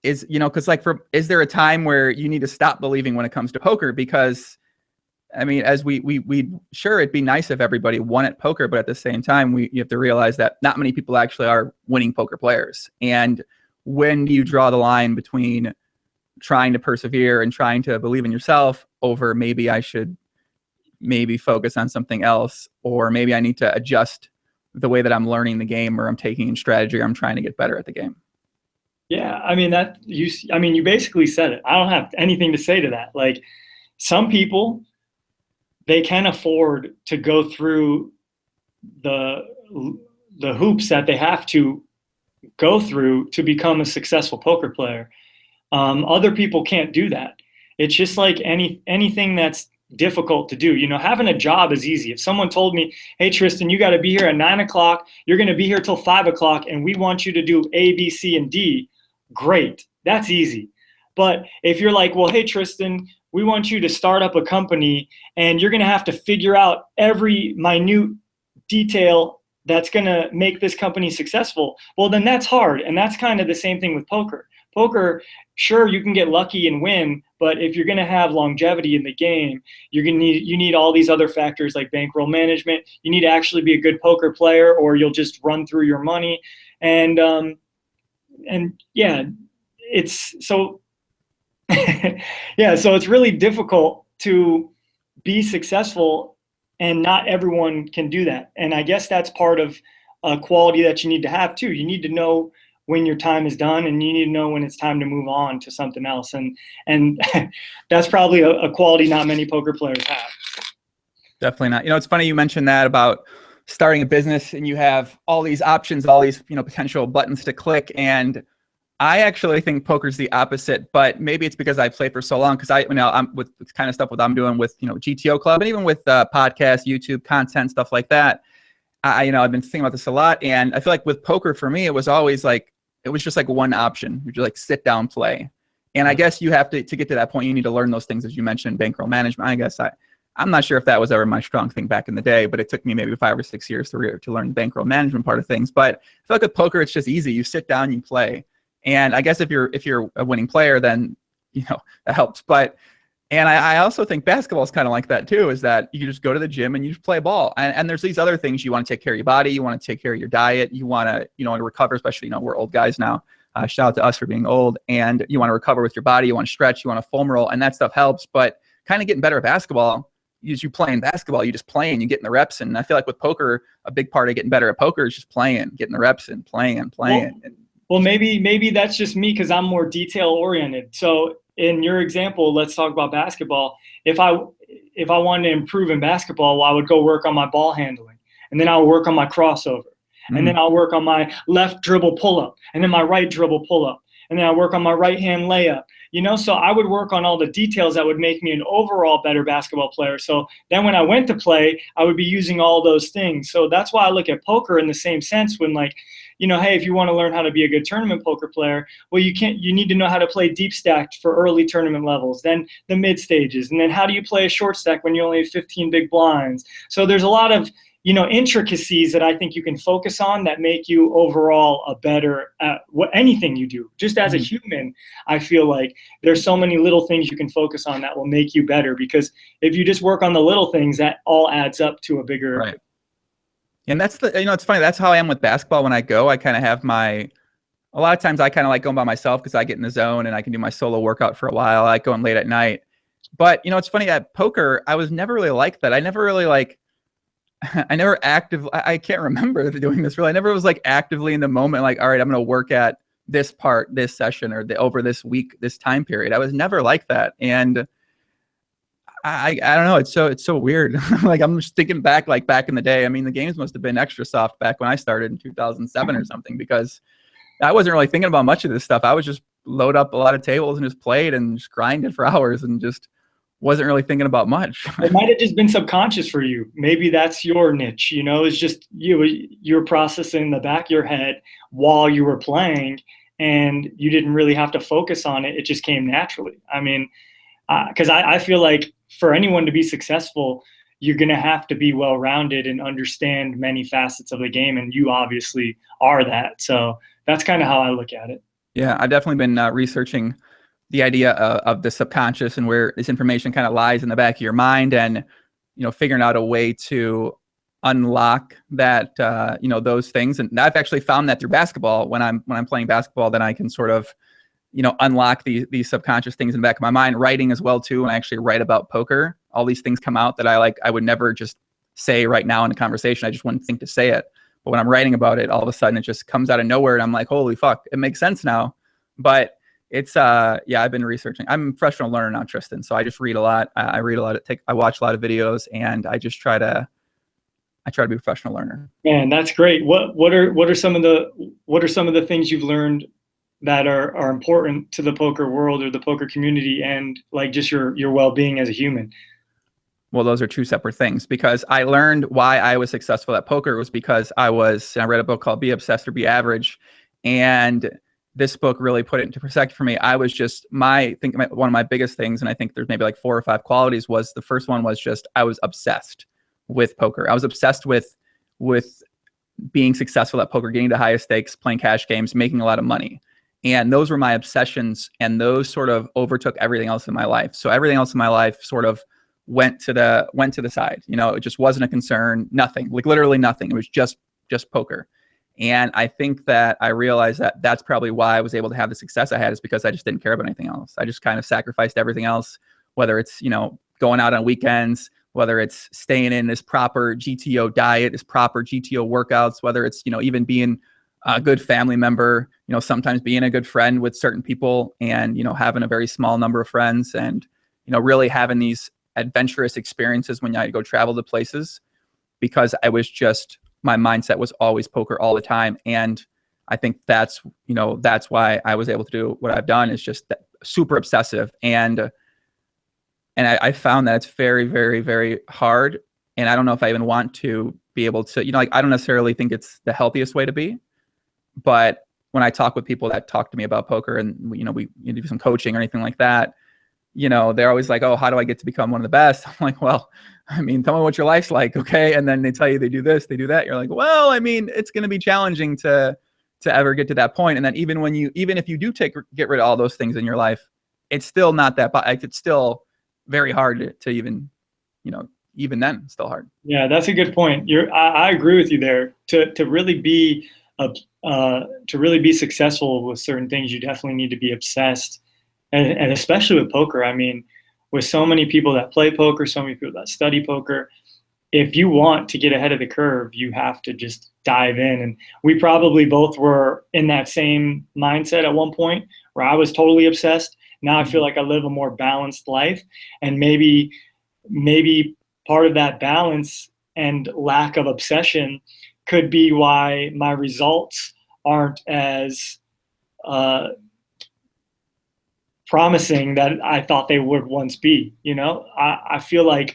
is there a time where you need to stop believing when it comes to poker? Because I mean, as we sure, it'd be nice if everybody won at poker, but at the same time, you have to realize that not many people actually are winning poker players. And when do you draw the line between trying to persevere and trying to believe in yourself over maybe I should focus on something else, or maybe I need to adjust the way that I'm learning the game, or I'm taking in strategy, or I'm trying to get better at the game? Yeah, I mean, you basically said it. I don't have anything to say to that. Like, some people, they can afford to go through the hoops that they have to go through to become a successful poker player. Other people can't do that. It's just like anything that's difficult to do. You know, having a job is easy. If someone told me, hey, Tristan, you got to be here at 9 o'clock, you're going to be here till 5 o'clock, and we want you to do A, B, C, and D, great. That's easy. But if you're like, well, hey, Tristan, we want you to start up a company and you're going to have to figure out every minute detail that's going to make this company successful, well, then that's hard. And that's kind of the same thing with poker. Poker, sure, you can get lucky and win, but if you're going to have longevity in the game, you need all these other factors like bankroll management. You need to actually be a good poker player, or you'll just run through your money. And yeah, it's so yeah, so it's really difficult to be successful, and not everyone can do that. And I guess that's part of a quality that you need to have too. You need to know when your time is done, and you need to know when it's time to move on to something else. And that's probably a quality not many poker players have. Definitely not. You know, it's funny you mentioned that about starting a business and you have all these options, all these, you know, potential buttons to click. And I actually think poker's the opposite, but maybe it's because I played for so long. Because I'm with kind of stuff what I'm doing with, you know, GTO Club, and even with podcasts, YouTube content, stuff like that. I've been thinking about this a lot, and I feel like with poker for me, it was always like, it was just like one option. You just like sit down, play. And I guess you have to get to that point, you need to learn those things, as you mentioned, bankroll management. I guess I'm not sure if that was ever my strong thing back in the day, but it took me maybe 5 or 6 years to learn the bankroll management part of things. But I feel like with poker, it's just easy. You sit down, you play. And I guess if you're a winning player, then, you know, that helps. And I also think basketball is kind of like that too, is that you just go to the gym and you just play ball. And there's these other things. You want to take care of your body. You want to take care of your diet. You want to, recover, especially, we're old guys now. Shout out to us for being old. And you want to recover with your body. You want to stretch. You want to foam roll. And that stuff helps. But kind of getting better at basketball, you playing basketball, you just playing, you getting the reps. And I feel like with poker, a big part of getting better at poker is just playing, getting the reps and playing. Well, maybe that's just me because I'm more detail oriented. So in your example, let's talk about basketball. If I wanted to improve in basketball, well, I would go work on my ball handling, and then I'll work on my crossover, and then I'll work on my left dribble pull up, and then my right dribble pull up, and then I work on my right hand layup. So I would work on all the details that would make me an overall better basketball player. So then when I went to play, I would be using all those things. So that's why I look at poker in the same sense when, like, hey, if you want to learn how to be a good tournament poker player, well, you need to know how to play deep stacked for early tournament levels, then the mid stages, and then how do you play a short stack when you only have 15 big blinds. So there's a lot of, intricacies that I think you can focus on that make you overall a better at anything you do. Just as a human, I feel like there's so many little things you can focus on that will make you better, because if you just work on the little things, that all adds up to a bigger. Right. And that's it's funny. That's how I am with basketball. When I go, I kind of have a lot of times I kind of like going by myself because I get in the zone and I can do my solo workout for a while. I like going late at night. But, it's funny, at poker, I was never really like that. I never really I can't remember doing this really. I never was like actively in the moment, like, all right, I'm going to work at this part, this session, or over this week, this time period. I was never like that. And I don't know. It's so weird. Like, I'm just thinking back in the day. I mean, the games must have been extra soft back when I started in 2007 or something, because I wasn't really thinking about much of this stuff. I was just load up a lot of tables and just played and just grinded for hours and just wasn't really thinking about much. It might have just been subconscious for you. Maybe that's your niche. It's just you're processing in the back of your head while you were playing, and you didn't really have to focus on it. It just came naturally. I mean, because I feel like for anyone to be successful, you're going to have to be well-rounded and understand many facets of the game. And you obviously are that. So that's kind of how I look at it. Yeah, I've definitely been researching the idea of the subconscious and where this information kind of lies in the back of your mind, and, figuring out a way to unlock that, those things. And I've actually found that through basketball, when I'm playing basketball, then I can sort of, unlock these subconscious things in the back of my mind. Writing as well too. When I actually write about poker, all these things come out that I would never just say right now in a conversation. I just wouldn't think to say it. But when I'm writing about it, all of a sudden it just comes out of nowhere, and I'm like, holy fuck, it makes sense now. But it's I've been researching. I'm a professional learner now, Tristan. So I just read a lot. I read a lot. I watch a lot of videos, and I just try to be a professional learner. Man, that's great. What are some of the things you've learned that are important to the poker world or the poker community, and like just your well-being as a human? Well, those are two separate things, because I learned why I was successful at poker was because I read a book called Be Obsessed or Be Average. And this book really put it into perspective for me. I was just, one of my biggest things, and I think there's maybe like 4 or 5 qualities, was the first one was just, I was obsessed with poker. I was obsessed with being successful at poker, getting to highest stakes, playing cash games, making a lot of money. And those were my obsessions, and those sort of overtook everything else in my life. So everything else in my life sort of went to the side. You know, it just wasn't a concern, nothing, like literally nothing. It was just poker. And I think that I realized that that's probably why I was able to have the success I had, is because I just didn't care about anything else. I just kind of sacrificed everything else, whether it's, you know, going out on weekends, whether it's staying in this proper GTO diet, this proper GTO workouts, whether it's, you know, even being a good family member, you know, sometimes being a good friend with certain people, and, you know, having a very small number of friends, and, you know, really having these adventurous experiences when I go travel to places, because I was just, my mindset was always poker all the time. And I think that's why I was able to do what I've done, is just super obsessive. And I found that it's very, very, very hard. And I don't know if I even want to be able to, you know, like, I don't necessarily think it's the healthiest way to be. But when I talk with people that talk to me about poker, and, you know, we do some coaching or anything like that, you know, they're always like, oh, how do I get to become one of the best? I'm like, well, I mean, tell me what your life's like. Okay. And then they tell you they do this, they do that. You're like, well, I mean, it's going to be challenging to ever get to that point. And then even if you do get rid of all those things in your life, it's still not that, but it's still very hard to even, you know, even then it's still hard. Yeah, that's a good point. I agree with you there. To really be successful with certain things, you definitely need to be obsessed. And especially with poker, I mean, with so many people that play poker, so many people that study poker, if you want to get ahead of the curve, you have to just dive in. And we probably both were in that same mindset at one point, where I was totally obsessed. Now I feel like I live a more balanced life, and maybe part of that balance and lack of obsession could be why my results aren't as promising that I thought they would once be. You know, I feel like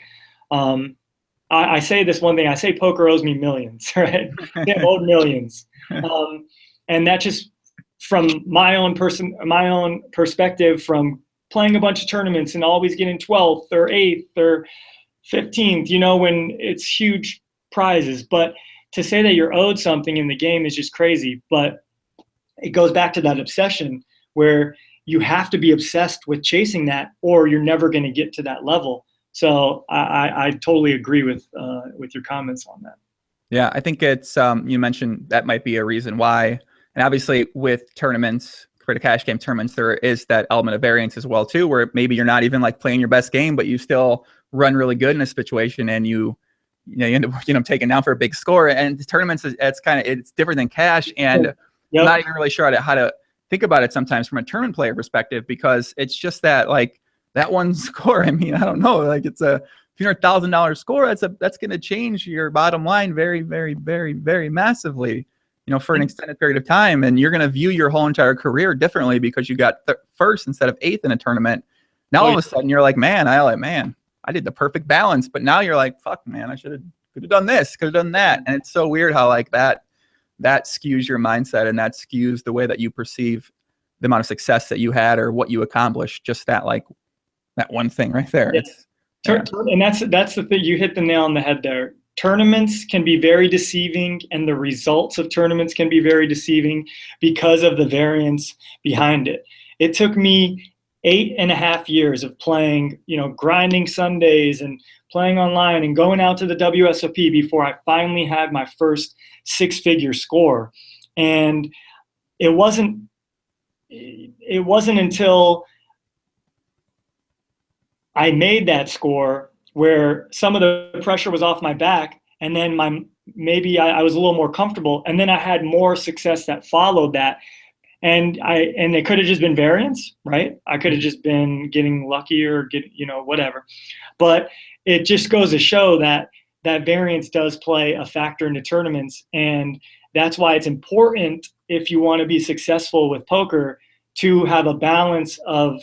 I say this one thing. I say poker owes me millions, right? They owed millions, and that just from my own perspective, from playing a bunch of tournaments and always getting 12th or 8th or 15th. You know, when it's huge prizes. But to say that you're owed something in the game is just crazy. But it goes back to that obsession, where you have to be obsessed with chasing that, or you're never going to get to that level. So I totally agree with your comments on that. Yeah, I think it's you mentioned that might be a reason why. And obviously with tournaments, for the cash game tournaments, there is that element of variance as well too, where maybe you're not even like playing your best game, but you still run really good in a situation, and you end up, you know, taking down for a big score. And the tournaments, it's different than cash. And Yep. I'm not even really sure how to think about it sometimes from a tournament player perspective, because it's just that, like, that one score. I mean, I don't know, like, it's a $200,000 score. That's going to change your bottom line very, very, very, very massively, you know, for an extended period of time. And you're going to view your whole entire career differently because you got first instead of 8th in a tournament. Now all of a sudden you're like, man, I did the perfect balance. But now you're like, fuck, man, I could have done this, could have done that. And it's so weird how, like, that skews your mindset, and that skews the way that you perceive the amount of success that you had or what you accomplished. Just that one thing right there. Yeah. And that's the thing. You hit the nail on the head there. Tournaments can be very deceiving, and the results of tournaments can be very deceiving because of the variance behind it. It took me 8.5 years of playing, you know, grinding Sundays and playing online and going out to the WSOP before I finally had my first 6-figure score. And it wasn't until I made that score where some of the pressure was off my back, and then I was a little more comfortable, and then I had more success that followed that. And it could have just been variance, right? I could have just been getting lucky or whatever. But it just goes to show that variance does play a factor into tournaments. And that's why it's important, if you want to be successful with poker, to have a balance of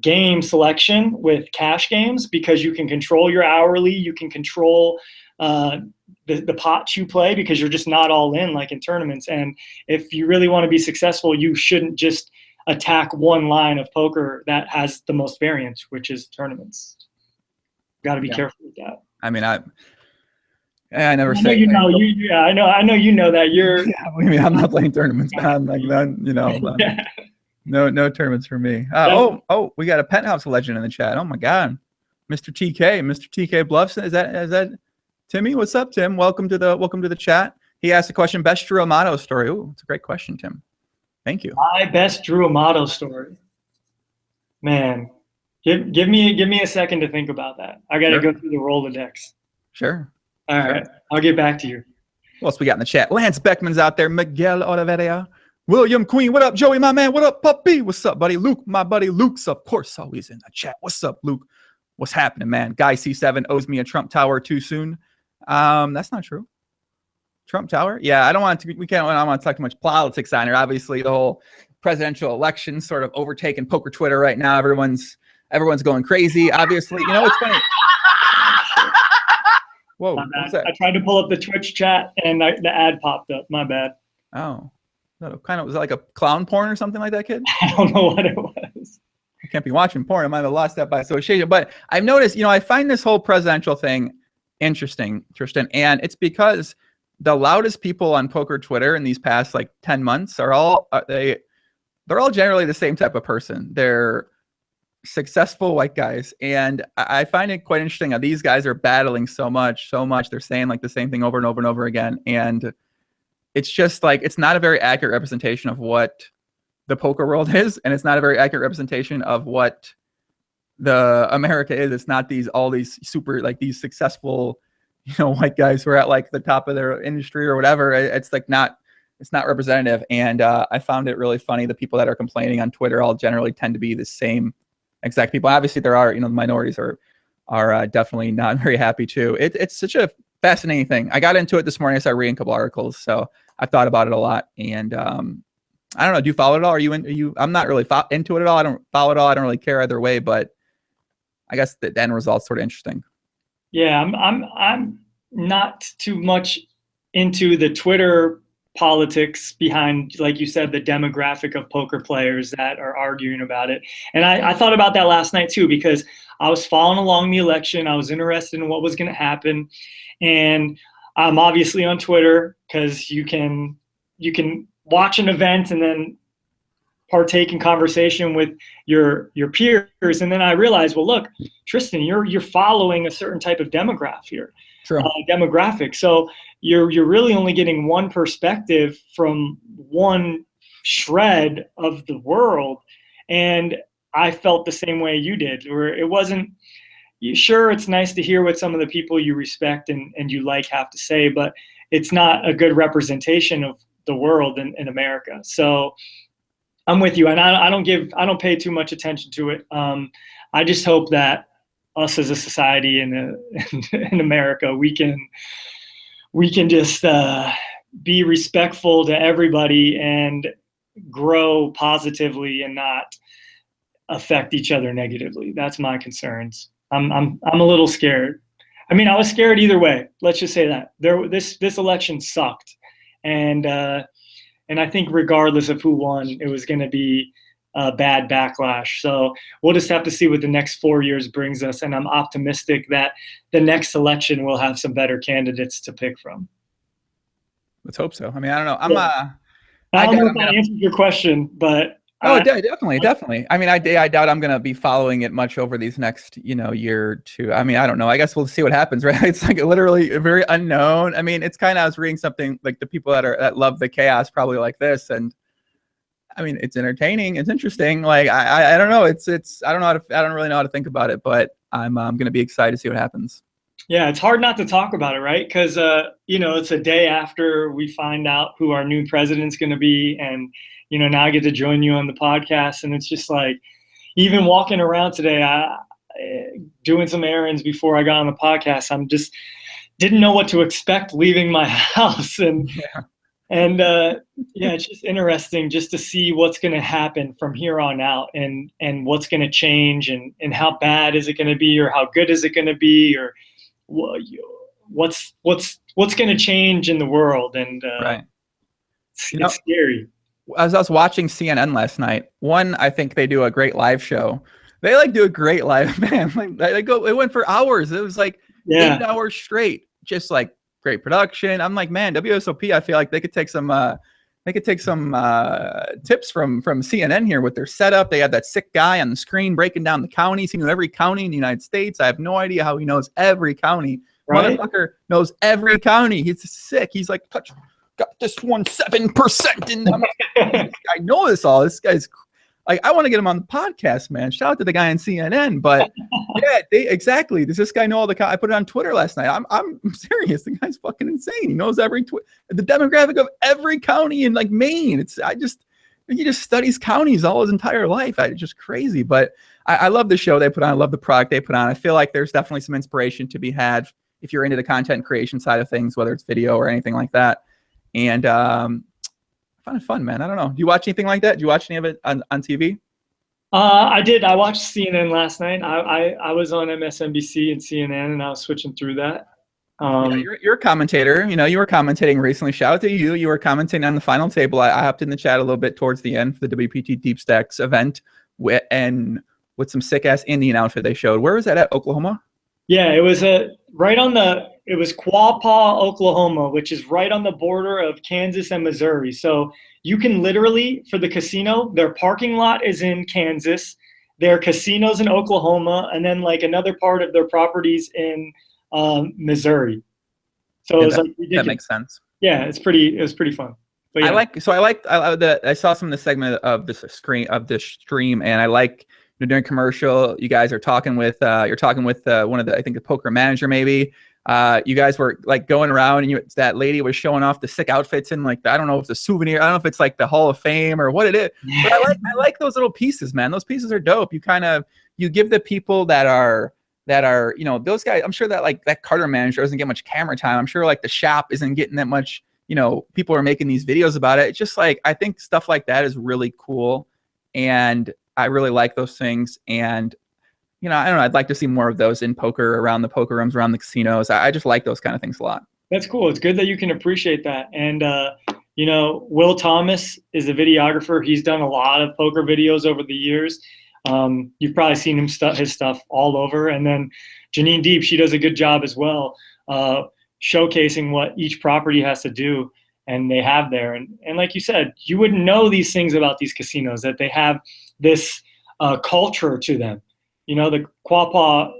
game selection with cash games, because you can control your hourly, you can control the pots you play, because you're just not all in like in tournaments. And if you really want to be successful, you shouldn't just attack one line of poker that has the most variance, which is tournaments. Got to be careful with that. I mean, I never I say. know I know you know that you're. Yeah, I mean, I'm not playing tournaments, man. I'm like, you know, no tournaments for me. Oh, we got a penthouse legend in the chat. Oh my God, Mr. TK Bluffs. Is that Timmy? What's up, Tim? Welcome to the chat. He asked a question. Best Drew Amato story. Ooh, it's a great question, Tim. Thank you. My best Drew Amato story. Man, give me a second to think about that. I got to go through the Rolodex. Sure. All right. I'll get back to you. What else we got in the chat? Lance Beckman's out there. Miguel Oliveira. William Queen. What up, Joey, my man? What up, puppy? What's up, buddy? Luke, my buddy. Luke's, of course, always in the chat. What's up, Luke? What's happening, man? Guy C7 owes me a Trump Tower too soon. That's not true. Trump Tower? Yeah, I don't want to talk too much politics on here. Obviously, the whole presidential election sort of overtaken poker Twitter right now. Everyone's going crazy. Obviously, you know, it's funny. Whoa, what's that? I tried to pull up the Twitch chat and the ad popped up. My bad. Oh, was that like a clown porn or something like that, kid? I don't know what it was. I can't be watching porn. I might have lost that by association. But I've noticed, you know, I find this whole presidential thing interesting, Tristan, and it's because the loudest people on poker Twitter in these past like 10 months they're all generally the same type of person. They're successful white guys, and I find it quite interesting how these guys are battling so much. They're saying like the same thing over and over and over again, and it's just like it's not a very accurate representation of what the poker world is, and it's not a very accurate representation of what the America is. It's not all these super like these successful, you know, white guys who are at like the top of their industry or whatever. It's not representative, and I found it really funny. The people that are complaining on Twitter all generally tend to be the same exact people. Obviously, there are, you know, the minorities are definitely not very happy too. It's such a fascinating thing. I got into it this morning. I started reading a couple articles, so I thought about it a lot. And I don't know. Do you follow it all? I'm not really into it at all. I don't follow it all. I don't really care either way. But I guess the end result's sort of interesting. Yeah, I'm not too much into the Twitter politics behind, like you said, the demographic of poker players that are arguing about it. And I thought about that last night too, because I was following along the election. I was interested in what was going to happen. And I'm obviously on Twitter because you can watch an event and then partake in conversation with your peers. And then I realized, well, look, Tristan, you're following a certain type of demographic. So you're really only getting one perspective from one shred of the world. And I felt the same way you did, where it wasn't, sure, it's nice to hear what some of the people you respect and you like have to say, but it's not a good representation of the world in America. So I'm with you, and I don't pay too much attention to it. I just hope that us as a society in America, we can just be respectful to everybody and grow positively and not affect each other negatively. That's my concerns. I'm a little scared. I mean, I was scared either way. Let's just say that this election sucked, and I think regardless of who won, it was going to be a bad backlash. So we'll just have to see what the next 4 years brings us. And I'm optimistic that the next election will have some better candidates to pick from. Let's hope so. I mean, I don't know. I don't know if that answers your question, but. Definitely. I mean, I doubt I'm going to be following it much over these next, year or two. I mean, I don't know. I guess we'll see what happens, right? It's like literally very unknown. I mean, it's kind of, I was reading something like the people that love the chaos probably like this. And I mean, it's entertaining. It's interesting. Like, I don't know. I don't really know how to think about it, but I'm going to be excited to see what happens. Yeah, it's hard not to talk about it, right? Because, it's a day after we find out who our new president's going to be. And, now I get to join you on the podcast. And it's just like, even walking around today, doing some errands before I got on the podcast, I'm just didn't know what to expect leaving my house. And And yeah, it's just interesting just to see what's going to happen from here on out, and what's going to change, and how bad is it going to be, or how good is it going to be, or what's going to change in the world. And Right. it's scary. As I was watching CNN last night, I think they do a great live show. They like do a great live, man. Like it went for hours. It was like 8 hours straight, just like great production. I'm like, man, WSOP, I feel like they could take some tips from CNN here with their setup. They have that sick guy on the screen breaking down the counties. He knew every county in the United States. I have no idea how he knows every county. Right? Motherfucker knows every county. He's sick. He's like, got this one 7% in them. I know this all. This guy's like, I want to get him on the podcast, man. Shout out to the guy on CNN. But yeah, exactly. Does this guy know all the? I put it on Twitter last night. I'm serious. The guy's fucking insane. He knows the demographic of every county in like Maine. He just studies counties all his entire life. It's just crazy. But I love the show they put on. I love the product they put on. I feel like there's definitely some inspiration to be had if you're into the content creation side of things, whether it's video or anything like that. And I find it fun, man. I don't know. Do you watch anything like that? Do you watch any of it on TV? I did. I watched CNN last night. I was on MSNBC and CNN, and I was switching through that. Yeah, you're a commentator. You know, you were commentating recently. Shout out to you. You were commentating on the final table. I hopped in the chat a little bit towards the end for the WPT Deep Stacks event with some sick ass Indian outfit they showed. Where was that at? Oklahoma? Yeah, it was it was Quapaw, Oklahoma, which is right on the border of Kansas and Missouri. So you can literally, for the casino, their parking lot is in Kansas, their casino's in Oklahoma, and then like another part of their properties in Missouri. So it was like ridiculous. That makes sense. Yeah, it was pretty fun. But yeah. I saw some of the segment of this stream, and I like, during commercial, you guys are talking with one of the, I think the poker manager maybe. You guys were like going around, and that lady was showing off the sick outfits, and like, I don't know if it's a souvenir, I don't know if it's like the Hall of Fame or what it is, but I like those little pieces, man. Those pieces are dope. You give the people that are, those guys, I'm sure that like that Carter manager doesn't get much camera time. I'm sure like the shop isn't getting that much, people are making these videos about it. It's just like, I think stuff like that is really cool. And I really like those things. And, I don't know, I'd like to see more of those in poker, around the poker rooms, around the casinos. I just like those kind of things a lot. That's cool. It's good that you can appreciate that. And, Will Thomas is a videographer. He's done a lot of poker videos over the years. You've probably seen his stuff all over. And then Janine Deep, she does a good job as well, showcasing what each property has to do, and they have there. And like you said, you wouldn't know these things about these casinos, that they have this culture to them. The Quapaw,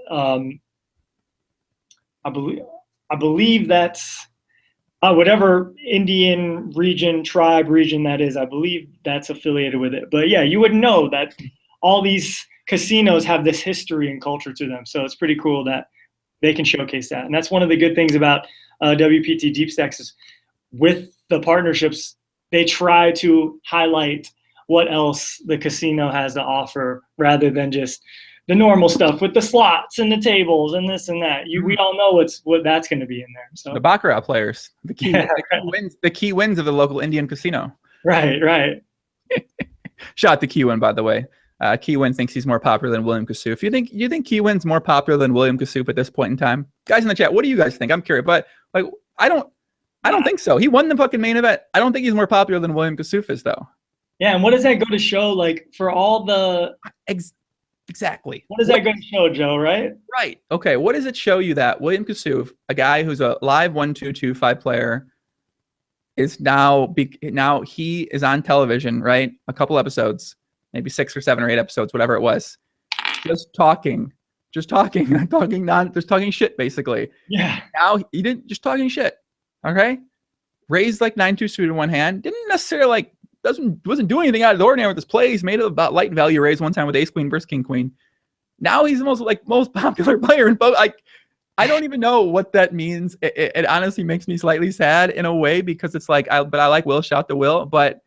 I believe that's whatever Indian tribe region that is. I believe that's affiliated with it. But yeah, you wouldn't know that all these casinos have this history and culture to them. So it's pretty cool that they can showcase that. And that's one of the good things about WPT Deep Stacks is, with the partnerships, they try to highlight what else the casino has to offer, rather than just the normal stuff with the slots and the tables and this and that. We all know what that's going to be in there. So the baccarat players, the key wins of the local Indian casino. Right. Shout out to Keywin, by the way. Keywin thinks he's more popular than William Kassouf. You think Keywin's more popular than William Kassouf at this point in time? Guys in the chat, what do you guys think? I'm curious, but like, I don't think so. He won the fucking main event. I don't think he's more popular than William Kassouf is, though. Yeah, and what does that go to show? Like, for all the exactly. What does that go to show, Joe? Right. Okay. What does it show you that William Kassouf, a guy who's a live 1-2-2-5 player, is now he is on television, right? A couple episodes, maybe 6 or 7 or 8 episodes, whatever it was, just talking shit, basically. Yeah. Now he didn't just talking shit. Okay. Raised like 9-2 suited in one hand. Didn't necessarily wasn't doing anything out of the ordinary with his plays. Made about light value raise one time with ace queen versus king queen. Now he's the most popular player in both. I don't even know what that means. It honestly makes me slightly sad in a way, because it's like, I like Will, shout to Will, but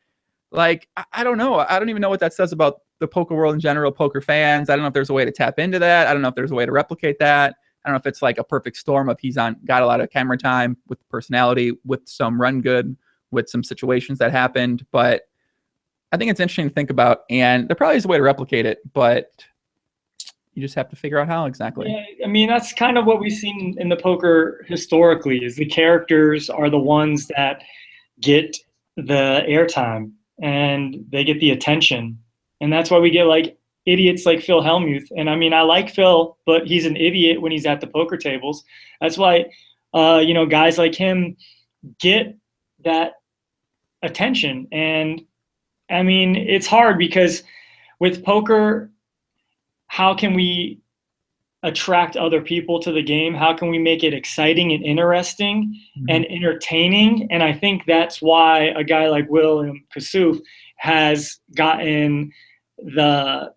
like, I don't know. I don't even know what that says about the poker world in general, poker fans. I don't know if there's a way to tap into that. I don't know if there's a way to replicate that. I don't know if it's like a perfect storm of got a lot of camera time with personality, with some run good, with some situations that happened, but I think it's interesting to think about, and there probably is a way to replicate it, but you just have to figure out how exactly. Yeah, I mean, that's kind of what we've seen in the poker historically, is the characters are the ones that get the airtime and they get the attention. And that's why we get like idiots like Phil Hellmuth. And I mean, I like Phil, but he's an idiot when he's at the poker tables. That's why, you know, guys like him get that attention. And I mean, it's hard because with poker, how can we attract other people to the game? How can we make it exciting and interesting and entertaining? And I think that's why a guy like William Kassouf has gotten the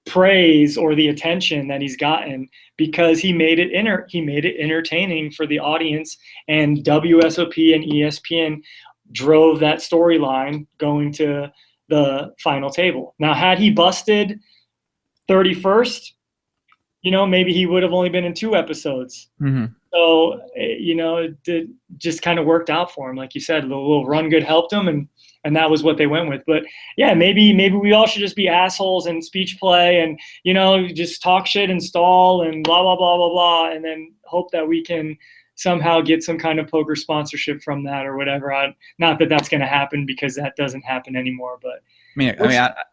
praise or the attention that he's gotten, because he made it entertaining for the audience, and WSOP and ESPN drove that storyline going to the final table. Now, had he busted 31st, you know, maybe he would have only been in 2 episodes. So, you know, it just kind of worked out for him. Like you said, the little run good helped him, and that was what they went with. But yeah, maybe we all should just be assholes and speech play and, you know, just talk shit and stall and blah, blah, blah, blah, blah, and then hope that we can somehow get some kind of poker sponsorship from that or whatever. Not that that's going to happen, because that doesn't happen anymore, but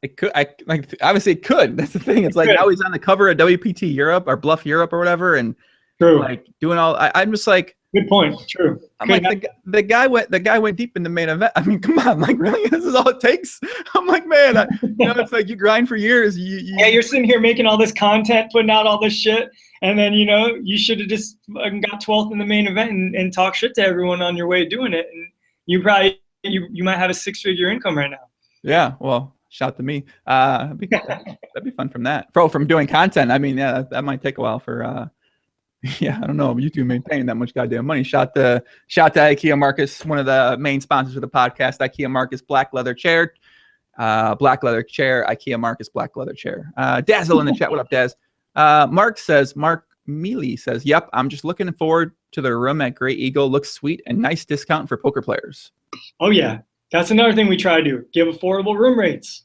it could. Like, obviously it could. That's the thing. It's like now he's on the cover of WPT Europe or Bluff Europe or whatever, and like doing all. I'm just like, good point. True. I'm like, the guy went deep in the main event. I mean, come on, like, really, this is all it takes? I'm like, man, you know, it's like you grind for years. Yeah, you're sitting here making all this content, putting out all this shit, and then, you know, you should have just got 12th in the main event and talk shit to everyone on your way doing it, and you probably you might have a 6-figure income right now. Yeah, well, shout to me. That'd be fun from that. From doing content. I mean, yeah, that might take a while for. Yeah, I don't know. YouTube ain't paying that much goddamn money. Shout to IKEA Marcus, one of the main sponsors of the podcast. IKEA Marcus black leather chair, IKEA Marcus black leather chair. Dazzle in the chat. What up, Daz? Mark Mealy says, "Yep, I'm just looking forward to the room at Great Eagle. Looks sweet and nice discount for poker players." Oh yeah, that's another thing we try to do. Give affordable room rates,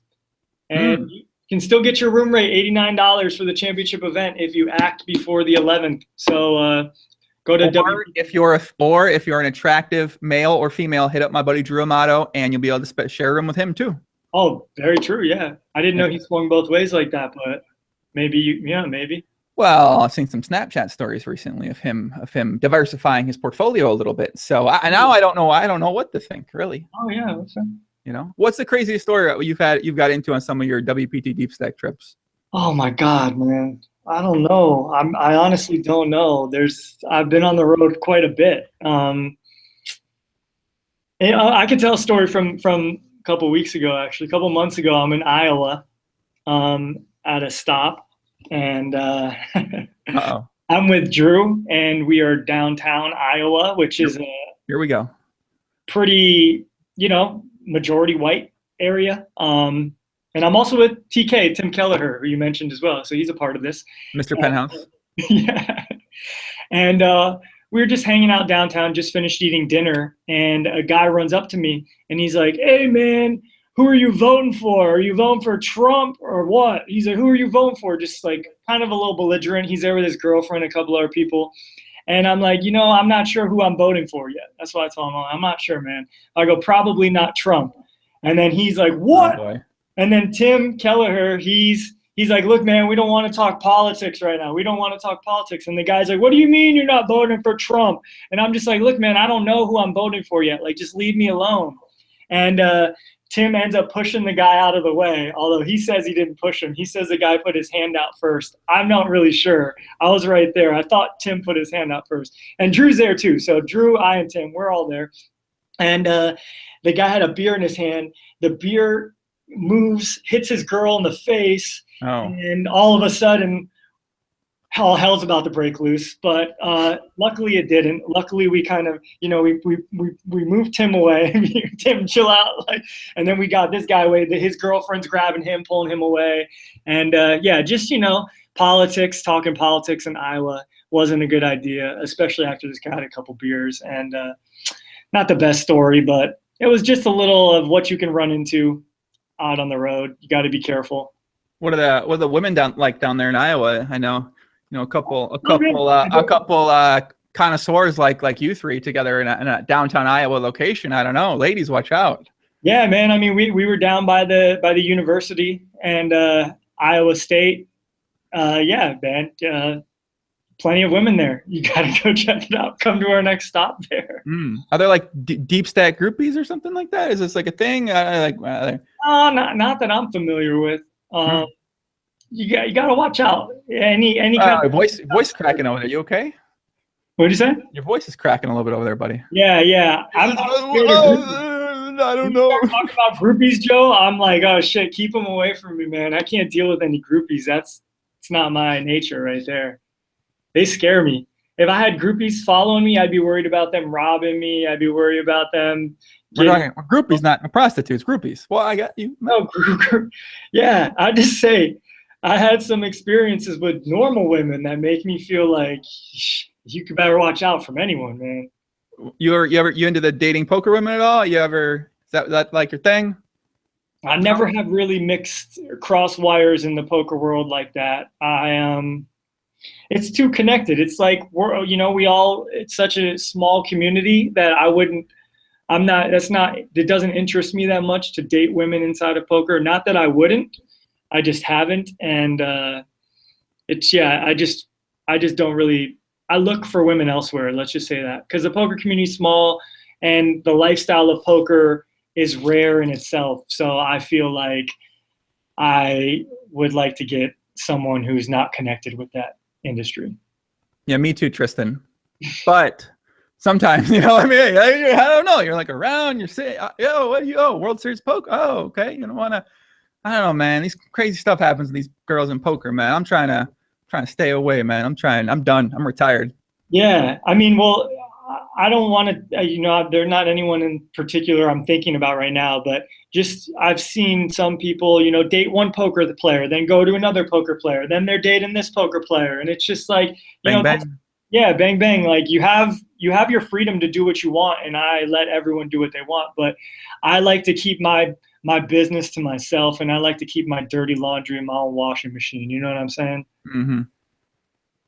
and you can still get your room rate $89 for the championship event if you act before the 11th. So go to if you're an attractive male or female, hit up my buddy Drew Amato, and you'll be able to share a room with him too. Oh, very true. Yeah, I didn't know he swung both ways like that, but maybe maybe. Well, I've seen some Snapchat stories recently of him diversifying his portfolio a little bit. So now I don't know what to think, really. Oh yeah, that's right. You know, what's the craziest story you've got into on some of your WPT Deep Stack trips? Oh my God, man, I don't know. I honestly don't know. I've been on the road quite a bit. I could tell a story from a couple of weeks ago, actually. A couple of months ago, I'm in Iowa, at a stop, and I'm with Drew, and we are downtown Iowa, which is here we go. Pretty, you know, majority white area. And I'm also with TK, Tim Kelleher, who you mentioned as well. So he's a part of this. Mr. Penthouse. Yeah. And we were just hanging out downtown, just finished eating dinner. And a guy runs up to me and he's like, "Hey, man, who are you voting for? Are you voting for Trump or what?" He's like, "Who are you voting for?" Just like kind of a little belligerent. He's there with his girlfriend, a couple other people. And I'm like, you know, I'm not sure who I'm voting for yet. That's why I told him, I'm not sure, man. I go, probably not Trump. And then he's like, "What?" Oh, boy. And then Tim Kelleher, he's like, "Look, man, we don't want to talk politics right now. We don't want to talk politics." And the guy's like, "What do you mean you're not voting for Trump?" And I'm just like, "Look, man, I don't know who I'm voting for yet. Like, just leave me alone." And Tim ends up pushing the guy out of the way, although he says he didn't push him. He says the guy put his hand out first. I'm not really sure. I was right there. I thought Tim put his hand out first. And Drew's there too. So Drew, I, and Tim, we're all there. And the guy had a beer in his hand. The beer moves, hits his girl in the face, and all of a sudden, all hell's about to break loose. But luckily it didn't. Luckily we kind of, you know, we moved Tim away. Tim, chill out. Like, and then we got this guy away. His girlfriend's grabbing him, pulling him away. And yeah, just, you know, talking politics in Iowa wasn't a good idea, especially after this guy had a couple beers. And not the best story, but it was just a little of what you can run into out on the road. You got to be careful. What are the women down there in Iowa? I know, a couple connoisseurs like you three together in a downtown Iowa location. I don't know, ladies, watch out. Yeah, man. I mean, we were down by the university and Iowa State. Yeah, man. Plenty of women there. You got to go check it out. Come to our next stop there. Are there like deep stack groupies or something like that? Is this like a thing? Not that I'm familiar with. You got to watch out. Any kind of voice cracking over there. You okay? What did you say? Your voice is cracking a little bit over there, buddy. Yeah. I'm I don't know. Talk about groupies, Joe. I'm like, oh shit, keep them away from me, man. I can't deal with any groupies. It's not my nature right there. They scare me. If I had groupies following me, I'd be worried about them robbing me. I'd be worried about them. We're talking groupies, not prostitutes. Groupies. Well, I got you. No, yeah. I just say I had some experiences with normal women that make me feel like you could better watch out from anyone, man. You into the dating poker women at all? Is that like your thing? I never have really mixed cross wires in the poker world like that. It's too connected. It's like it's such a small community that it doesn't interest me that much to date women inside of poker. Not that I wouldn't, I just haven't. And I just don't really, I look for women elsewhere. Let's just say that, because the poker community is small and the lifestyle of poker is rare in itself. So I feel like I would like to get someone who's not connected with that industry. Yeah, me too, Tristan. But sometimes, I don't know. You're like around, you're saying, World Series poker. Oh, okay. You don't want to, I don't know, man. These crazy stuff happens to these girls in poker, man. I'm trying to stay away, man. I'm done. I'm retired. Yeah. I mean, well, I don't want to, they're not anyone in particular I'm thinking about right now, but just I've seen some people, date one poker player, then go to another poker player, then they're dating this poker player. And it's just like, bang, bang. Yeah, bang, bang. Like you have your freedom to do what you want, and I let everyone do what they want. But I like to keep my business to myself, and I like to keep my dirty laundry in my own washing machine. You know what I'm saying? Mm-hmm.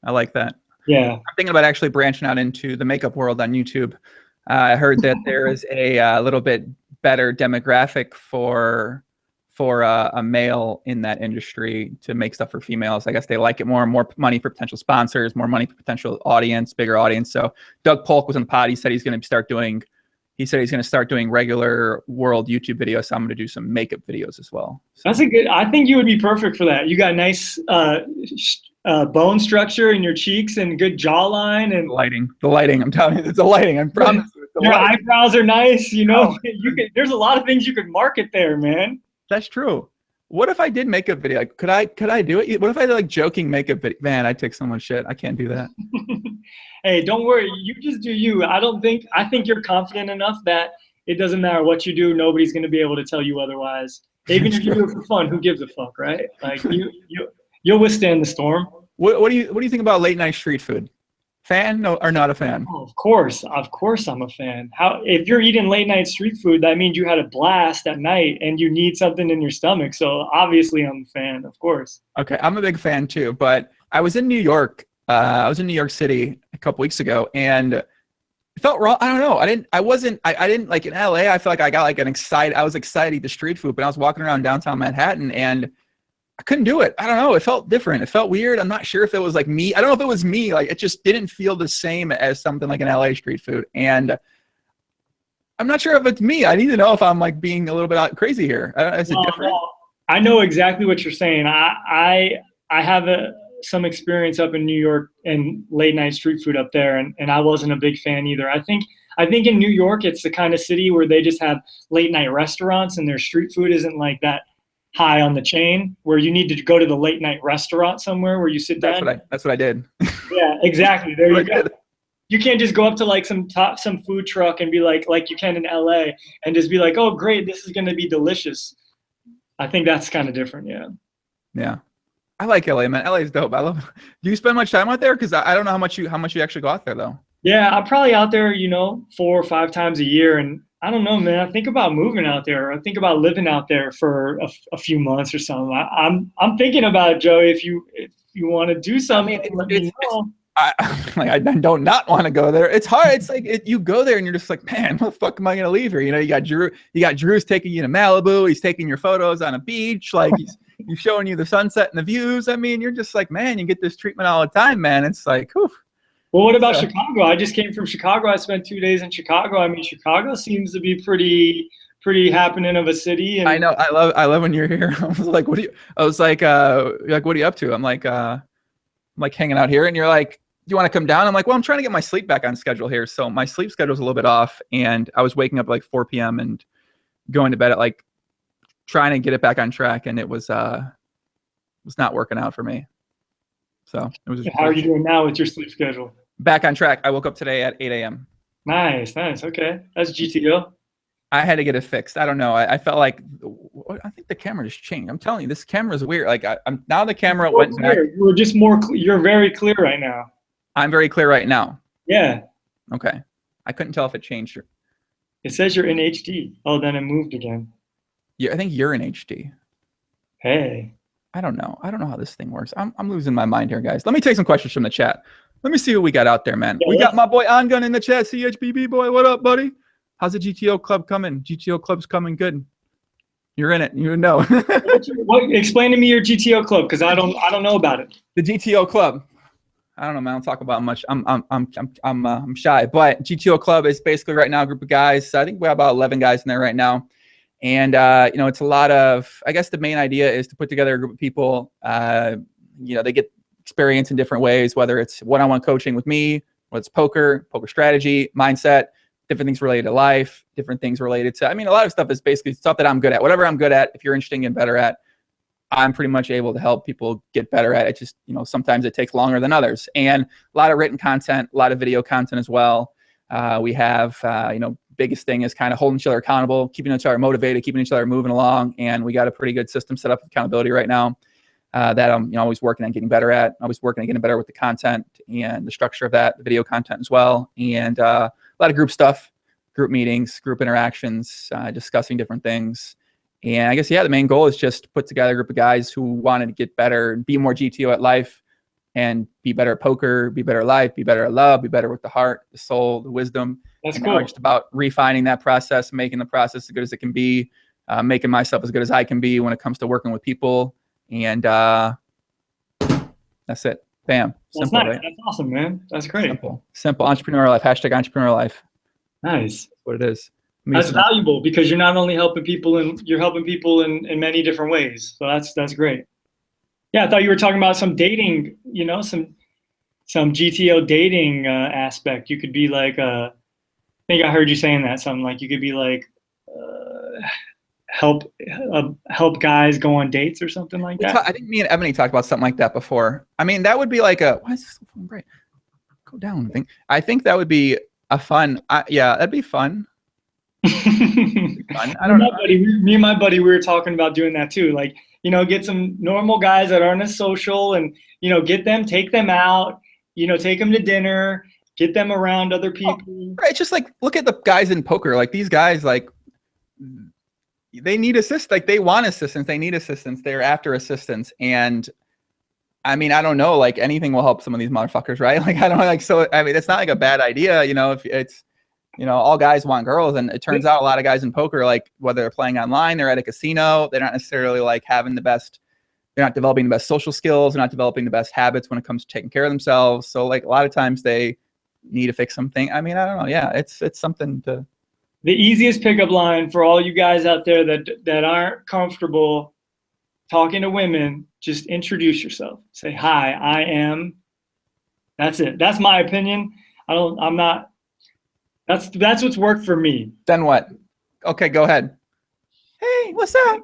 I like that. Yeah. I'm thinking about actually branching out into the makeup world on YouTube. I heard that there is a little bit better demographic for a male in that industry to make stuff for females. I guess they like it more money for potential sponsors, more money for potential audience, bigger audience. So Doug Polk was on the pod. He said he's going to start doing regular world YouTube videos. So I'm going to do some makeup videos as well. So. I think you would be perfect for that. You got nice bone structure in your cheeks and good jawline and the lighting. I'm telling you, it's the lighting. I promise you. Your eyebrows are nice. There's a lot of things you could market there, man. That's true. What if I did makeup video? Like, could I do it? What if I did like joking makeup video? Man, I'd take someone's shit. I can't do that. Hey, don't worry. You just do you. I think you're confident enough that it doesn't matter what you do. Nobody's going to be able to tell you otherwise. Even if you do it for fun, who gives a fuck, right? Like you'll withstand the storm. What do you think about late night street food? Fan or not a fan? Oh, of course I'm a fan. If you're eating late night street food, that means you had a blast at night and you need something in your stomach. So obviously I'm a fan, of course. Okay, I'm a big fan too. But I was in New York. I was in New York City a couple weeks ago, and it felt wrong. I don't know. I didn't like in LA. I feel like I got like I was excited to eat the street food, but I was walking around downtown Manhattan and I couldn't do it. I don't know. It felt different. It felt weird. I'm not sure if it was like me. I don't know if it was me. Like it just didn't feel the same as something like an LA street food. And I'm not sure if it's me. I need to know if I'm like being a little bit crazy here. Is it different? I know exactly what you're saying. I have some experience up in New York and late night street food up there, and I wasn't a big fan either. I think in New York, it's the kind of city where they just have late night restaurants and their street food isn't like that high on the chain, where you need to go to the late night restaurant somewhere where you sit down. That's what I did. Yeah, exactly. There you go. You can't just go up to like some food truck and be like you can in LA and just be like, oh great, this is going to be delicious. I think that's kind of different. Yeah. Yeah. I like LA, man. LA is dope. I love it. Do you spend much time out there? Because I don't know how much you actually go out there though. Yeah, I'm probably out there, 4 or 5 times a year, and I don't know, man. I think about moving out there. I think about living out there for a few months or something. I'm thinking about it, Joey. If you want to do I something, mean, let me know. I don't not want to go there. It's hard. It's like you go there and you're just like, man, what the fuck am I gonna leave here? You got Drew's taking you to Malibu. He's taking your photos on a beach. Like he's showing you the sunset and the views. I mean, you're just like, man, you get this treatment all the time, man. It's like, whew. Well, what about Chicago? I just came from Chicago. I spent 2 days in Chicago. I mean, Chicago seems to be pretty happening of a city. And I know. I love when you're here. I was like, what are you up to? I'm like hanging out here, and you're like, do you want to come down? I'm like, well, I'm trying to get my sleep back on schedule here. So my sleep schedule is a little bit off, and I was waking up at like 4 p.m. and going to bed at like trying to get it back on track, and it was not working out for me. So it was. How are you doing now with your sleep schedule? Back on track. I woke up today at 8 a.m. Nice. Okay. That's GTO. I had to get it fixed. I don't know. I felt like, I think the camera just changed. I'm telling you, this camera is weird. Like I'm now the camera went back. You're just more. You're very clear right now. I'm very clear right now. Yeah. Okay. I couldn't tell if it changed. It says you're in HD. Oh, then it moved again. Yeah, I think you're in HD. Hey. I don't know how this thing works. I'm losing my mind here, guys. Let me take some questions from the chat. Let me see who we got out there, man. Yeah, we got my boy OnGun in the chat. CHBB boy, what up, buddy? How's the GTO club coming? GTO club's coming good. You're in it. You know. Explain to me your GTO club, because I don't know about it. The GTO club. I don't know, man. I don't talk about much. I'm shy. But GTO club is basically right now a group of guys. I think we have about 11 guys in there right now. And, it's a lot of, I guess the main idea is to put together a group of people, they get experience in different ways, whether it's one-on-one coaching with me, whether it's poker strategy, mindset, different things related to life, different things related to, a lot of stuff is basically stuff that I'm good at. Whatever I'm good at, if you're interested in getting better at, I'm pretty much able to help people get better at it. Just, sometimes it takes longer than others. And a lot of written content, a lot of video content as well. We have, biggest thing is kind of holding each other accountable, keeping each other motivated, keeping each other moving along. And we got a pretty good system set up of accountability right now that I'm always working on getting better at. Always working on getting better with the content and the structure of that, the video content as well. And a lot of group stuff, group meetings, group interactions, discussing different things. And I guess, the main goal is just to put together a group of guys who wanted to get better, be more GTO at life, and be better at poker, be better at life, be better at love, be better with the heart, the soul, the wisdom. That's and cool. Just about refining that process, making the process as good as it can be, making myself as good as I can be when it comes to working with people. And that's it. Bam. That's simple, nice. right? That's awesome, man. That's great. Simple. Entrepreneur life. # entrepreneur life. Nice. That's what it is. That's valuable, because you're not only helping people, you're helping people in many different ways. So that's great. Yeah, I thought you were talking about some dating, some GTO dating aspect. You could be like, I think I heard you saying that, something like you could be like, help guys go on dates or something like that. I think me and Ebony talked about something like that before. That would be like why is this so fucking bright? Go down. I think that would be a fun. That'd be fun. I don't know. Me and my buddy, we were talking about doing that too. Like, get some normal guys that aren't as social, and take them out, take them to dinner, get them around other people. Right. Just like look at the guys in poker. Like these guys, like they need assistance. Like they want assistance. They need assistance. They're after assistance. And I don't know, like anything will help some of these motherfuckers, right? Like I don't know, like so. It's not like a bad idea, if it's. All guys want girls, and it turns out a lot of guys in poker, like whether they're playing online, they're at a casino, they're not necessarily like having they're not developing the best social skills, they're not developing the best habits when it comes to taking care of themselves. So like a lot of times they need to fix something. I don't know. Yeah, it's something to. The easiest pickup line for all you guys out there that aren't comfortable talking to women, just introduce yourself. Say, hi, I am. That's it. That's my opinion. I'm not. That's what's worked for me. Then what? Okay, go ahead. Hey, what's up?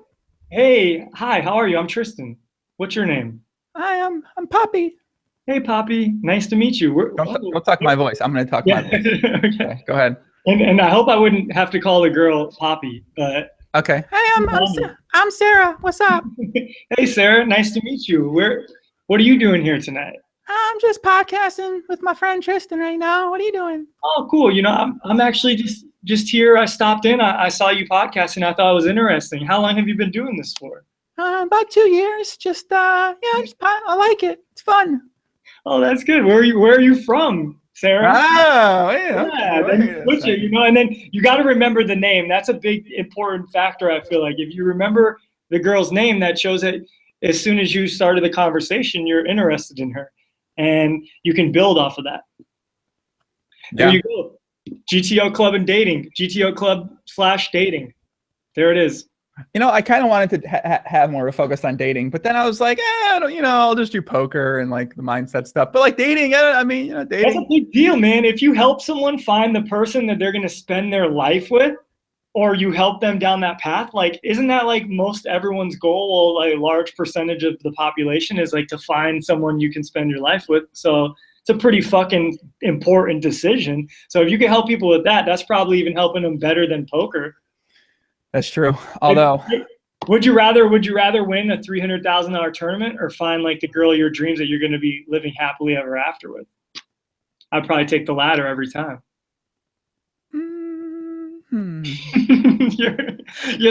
Hey, hi, how are you? I'm Tristan. What's your name? I'm Poppy. Hey, Poppy. Nice to meet you. Don't talk my voice. I'm going to talk my voice. Okay, go ahead. And I hope I wouldn't have to call a girl Poppy, but. Okay. Hey, I'm Sarah. What's up? Hey, Sarah. Nice to meet you. What are you doing here tonight? I'm just podcasting with my friend Tristan right now. What are you doing? Oh, cool. You know, I'm actually just here. I stopped in. I saw you podcasting. I thought it was interesting. How long have you been doing this for? About 2 years. I like it. It's fun. Oh, that's good. Where are you from, Sarah? Oh, yeah. Yeah, then you put you know, and then you got to remember the name. That's a big important factor. I feel like if you remember the girl's name, that shows that as soon as you started the conversation, you're interested in her, and you can build off of that. There you go. GTO club and dating. GTO club / dating. There it is. You know, I kind of wanted to have more of a focus on dating, but then I was like, I'll just do poker and like the mindset stuff. But like dating, dating. That's a big deal, man. If you help someone find the person that they're going to spend their life with, or you help them down that path, like, isn't that like most everyone's goal? Well, like a large percentage of the population is like to find someone you can spend your life with. So it's a pretty fucking important decision. So if you can help people with that, that's probably even helping them better than poker. That's true. Although, would you rather win a $300,000 tournament or find like the girl of your dreams that you're going to be living happily ever after with? I'd probably take the latter every time. You're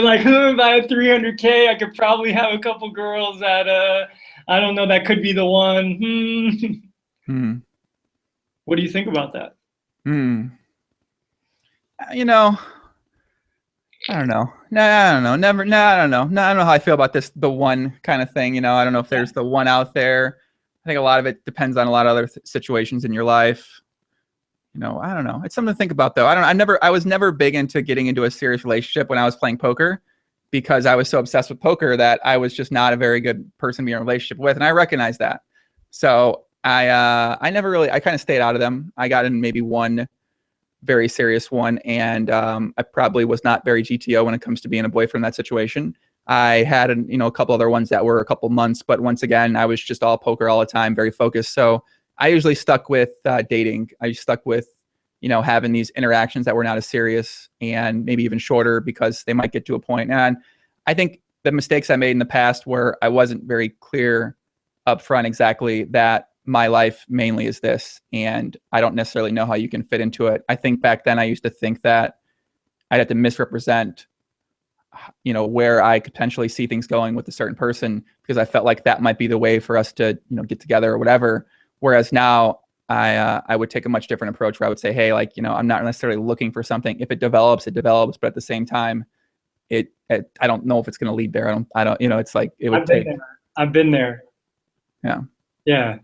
like, if I had $300K, I could probably have a couple girls that I don't know, that could be the one. What do you think about that? I don't know. No, I don't know. Never. No, I don't know. No, I don't know how I feel about this. The one kind of thing. I don't know if there's the one out there. I think a lot of it depends on a lot of other situations in your life. I don't know. It's something to think about, though. I was never big into getting into a serious relationship when I was playing poker, because I was so obsessed with poker that I was just not a very good person to be in a relationship with, and I recognize that. So I never really. I kind of stayed out of them. I got in maybe one very serious one, and I probably was not very GTO when it comes to being a boyfriend in that situation. I had a couple other ones that were a couple months, but once again, I was just all poker all the time, very focused. So I usually stuck with dating. I stuck with having these interactions that were not as serious and maybe even shorter, because they might get to a point. And I think the mistakes I made in the past where I wasn't very clear up front exactly that my life mainly is this, and I don't necessarily know how you can fit into it. I think back then I used to think that I'd have to misrepresent, where I could potentially see things going with a certain person, because I felt like that might be the way for us to, get together or whatever. Whereas now I would take a much different approach, where I would say, hey, like, I'm not necessarily looking for something. If it develops, it develops. But at the same time, I don't know if it's going to lead there. I don't, it's like, it would take. I've been there. Yeah. Yeah.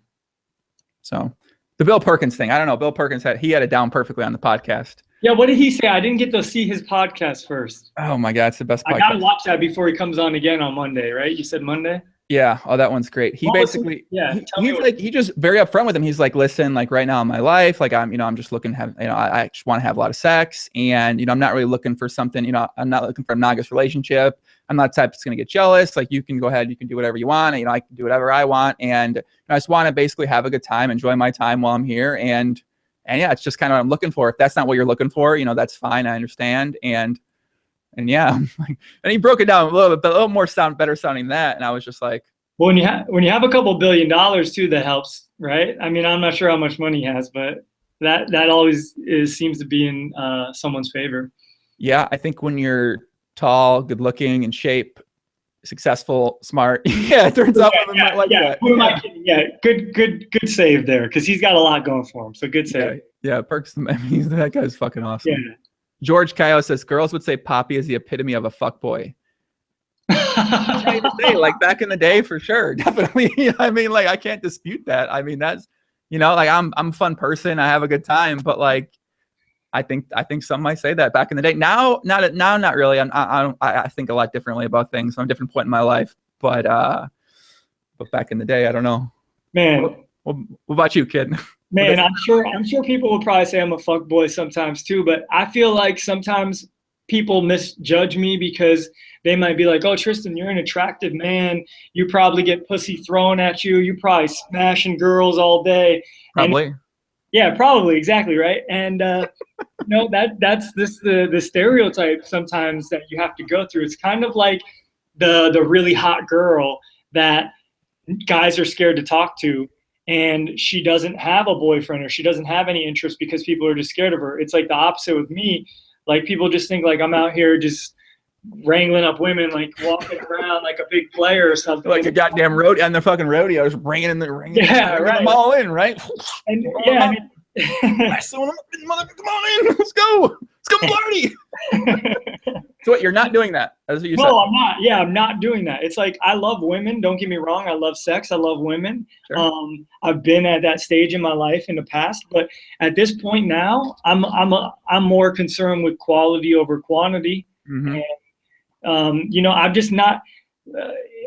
So the Bill Perkins thing, I don't know. Bill Perkins had it down perfectly on the podcast. Yeah, what did he say? I didn't get to see his podcast first. Oh my God, it's the best podcast. I gotta watch that before he comes on again on Monday, right? You said Monday? Yeah. Oh, that one's great. He basically, he's just very upfront with him. He's like, listen, like right now in my life, like I'm just looking to have, I just want to have a lot of sex, and, I'm not really looking for something, I'm not looking for a monogamous relationship. I'm not the type that's going to get jealous. Like, you can go ahead, you can do whatever you want. I can do whatever I want. And I just want to basically have a good time, enjoy my time while I'm here. And yeah, it's just kind of what I'm looking for. If that's not what you're looking for, that's fine. I understand. And yeah, and he broke it down a little more better sounding than that. And I was just like, well, when you have a couple $1 billion too, that helps, right? I mean, I'm not sure how much money he has, but that always seems to be in someone's favor. Yeah, I think when you're tall, good looking, in shape, successful, smart. Yeah, it turns out women might like that. Who am I kidding? Yeah, good save there, because he's got a lot going for him. So good save. Yeah, Perks. That guy's fucking awesome. Yeah. George Coyote says girls would say Poppy is the epitome of a fuckboy. Like back in the day, for sure, definitely. I mean, like, I can't dispute that. I mean, that's like, I'm a fun person. I have a good time, but like, I think some might say that back in the day. Now, not really. I think a lot differently about things. I'm at a different point in my life, but back in the day, I don't know. Man, what about you, kid? Man, I'm sure people will probably say I'm a fuckboy sometimes too, but I feel like sometimes people misjudge me because they might be like, oh, Tristan, you're an attractive man. You probably get pussy thrown at you. You probably smashing girls all day. Probably. Yeah, probably. Exactly. Right. And, that's the stereotype sometimes that you have to go through. It's kind of like the really hot girl that guys are scared to talk to. and she doesn't have a boyfriend or she doesn't have any interest because people are just scared of her. It's like the opposite with me. Like people just think like I'm out here just wrangling up women, like walking around like a big player or something. Like a goddamn road on the fucking rodeo, just bringing right. them all in, right? And yeah, come on in, let's go party. So what, you're not doing that? That's what you said. No, I'm not. Yeah, I'm not doing that. It's like I love women. Don't get me wrong. I love sex. I love women. Sure. I've been at that stage in my life in the past, but at this point now, I'm more concerned with quality over quantity. Mm-hmm. And you know, I'm just not.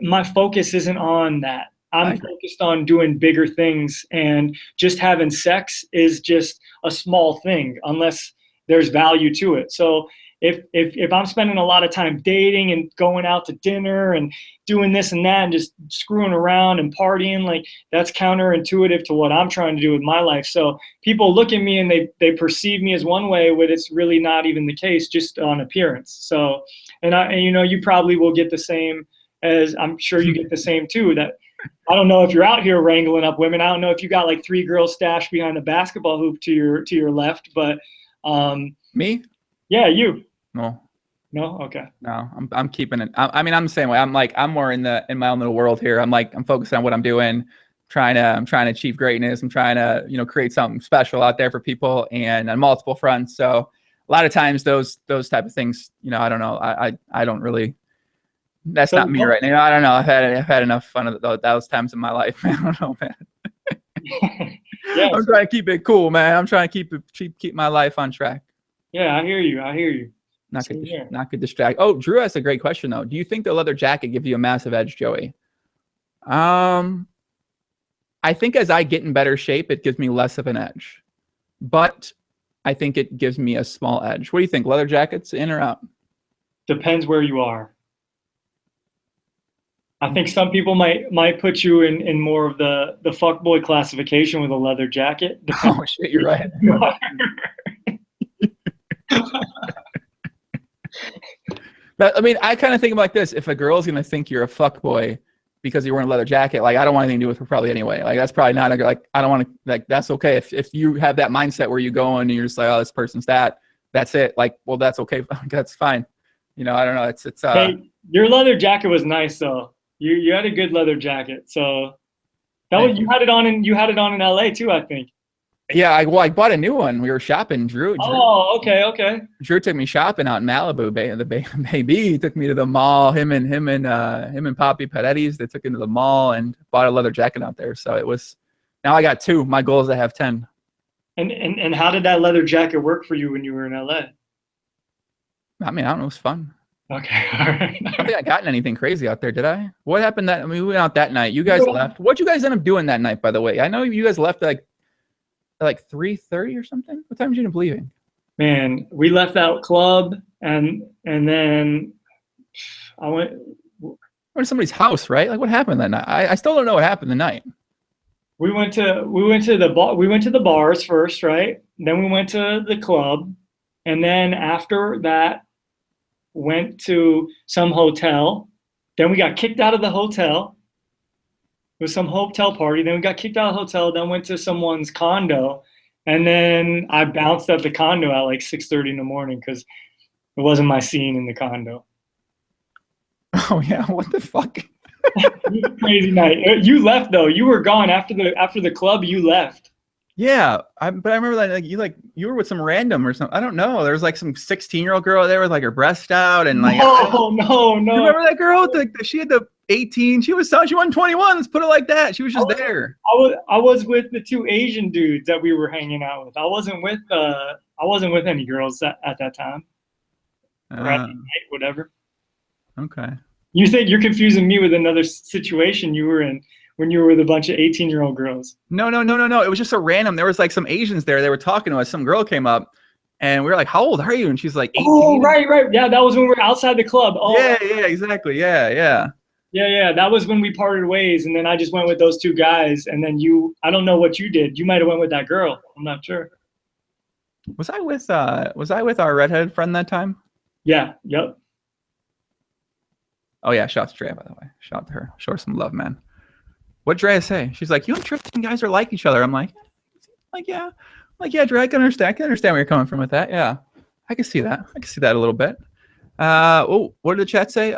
My focus isn't on that. I'm focused on doing bigger things, and just having sex is just a small thing unless there's value to it. So if I'm spending a lot of time dating and going out to dinner and doing this and that and just screwing around and partying, like that's counterintuitive to what I'm trying to do with my life. So people look at me and they perceive me as one way when it's really not even the case, just on appearance. So, and you know, you probably will get the same, as I'm sure you get the same too, that I don't know if you're out here wrangling up women. I don't know if you got like 3 girls stashed behind the basketball hoop to your left, but me? Yeah, you. No. Okay. No, I'm keeping it. I mean, I'm the same way. I'm more in my own little world here. I'm focused on what I'm doing, I'm trying to achieve greatness. I'm trying to, you know, create something special out there for people and on multiple fronts. So a lot of times those type of things, you know, I don't know. I don't really. That's not me right now. I don't know. I've had enough fun of those times in my life, man. I don't know, man. Yeah, I'm trying to keep it cool, man. I'm trying to keep my life on track. Yeah, I hear you. Not get distracted. Oh, Drew asked a great question though. Do you think the leather jacket gives you a massive edge, Joey? I think as I get in better shape, it gives me less of an edge, but I think it gives me a small edge. What do you think? Leather jackets, in or out? Depends where you are. I think some people might put you in more of the fuckboy classification with a leather jacket. Oh shit, you're right. But I mean, I kind of think like this: if a girl's gonna think you're a fuckboy because you're wearing a leather jacket, like I don't want anything to do with her probably anyway. Like that's probably not like I don't want to like that's okay if you have that mindset where you go and you're just like, oh, this person's that's it. Like, well, that's okay. That's fine. You know, I don't know. It's Hey, your leather jacket was nice though. You had a good leather jacket. So you had it on in LA too, I think. Yeah, I bought a new one. We were shopping. Drew. Oh, okay. Drew took me shopping out in Malibu. Baby took me to the mall. Him and Poppy Pettetti's. They took him to the mall and bought a leather jacket out there. So it was. Now I got 2. My goal is to have 10. And how did that leather jacket work for you when you were in LA? I mean, I don't know. It was fun. Okay, all right. I don't think I gotten anything crazy out there, did I? What happened we went out that night. You guys left. What'd you guys end up doing that night, by the way? I know you guys left at like 3:30 or something. What time did you end up leaving? Man, we left that club and then I went to somebody's house, right? Like what happened that night? I still don't know what happened the night. We went to the bars first, right? Then we went to the club, and then after that went to some hotel. Then we got kicked out of the hotel. It was some hotel party. Then we got kicked out of the hotel. Then went to someone's condo. And then I bounced at the condo at like 6:30 in the morning because it wasn't my scene in the condo. Oh, yeah. What the fuck? Crazy night. You left, though. You were gone after the club. You left. Yeah, but I remember that you were with some random or something. I don't know. There was like some 16-year-old girl there with like her breast out and like. No. You remember that girl? She had the 18. She won 21. Let's put it like that. She was just there. I was with the 2 Asian dudes that we were hanging out with. I wasn't with any girls at that time. Or at the night, whatever. Okay. You think you're confusing me with another situation you were in when you were with a bunch of 18-year-old girls? No. It was just a random. There was like some Asians there. They were talking to us. Some girl came up, and we were like, "How old are you?" And she's like, 18. Oh, right. Yeah, that was when we were outside the club. Oh, yeah, exactly. Yeah. Yeah. That was when we parted ways, and then I just went with those 2 guys, and then I don't know what you did. You might have went with that girl. I'm not sure. Was I with our redheaded friend that time? Yeah. Yep. Oh yeah, shout out to Drea, by the way. Shout out to her. Show her some love, man. What Drea say? She's like, you and Tristan guys are like each other. I'm like, yeah. Drea, I can understand where you're coming from with that. Yeah, I can see that. I can see that a little bit. What did the chat say?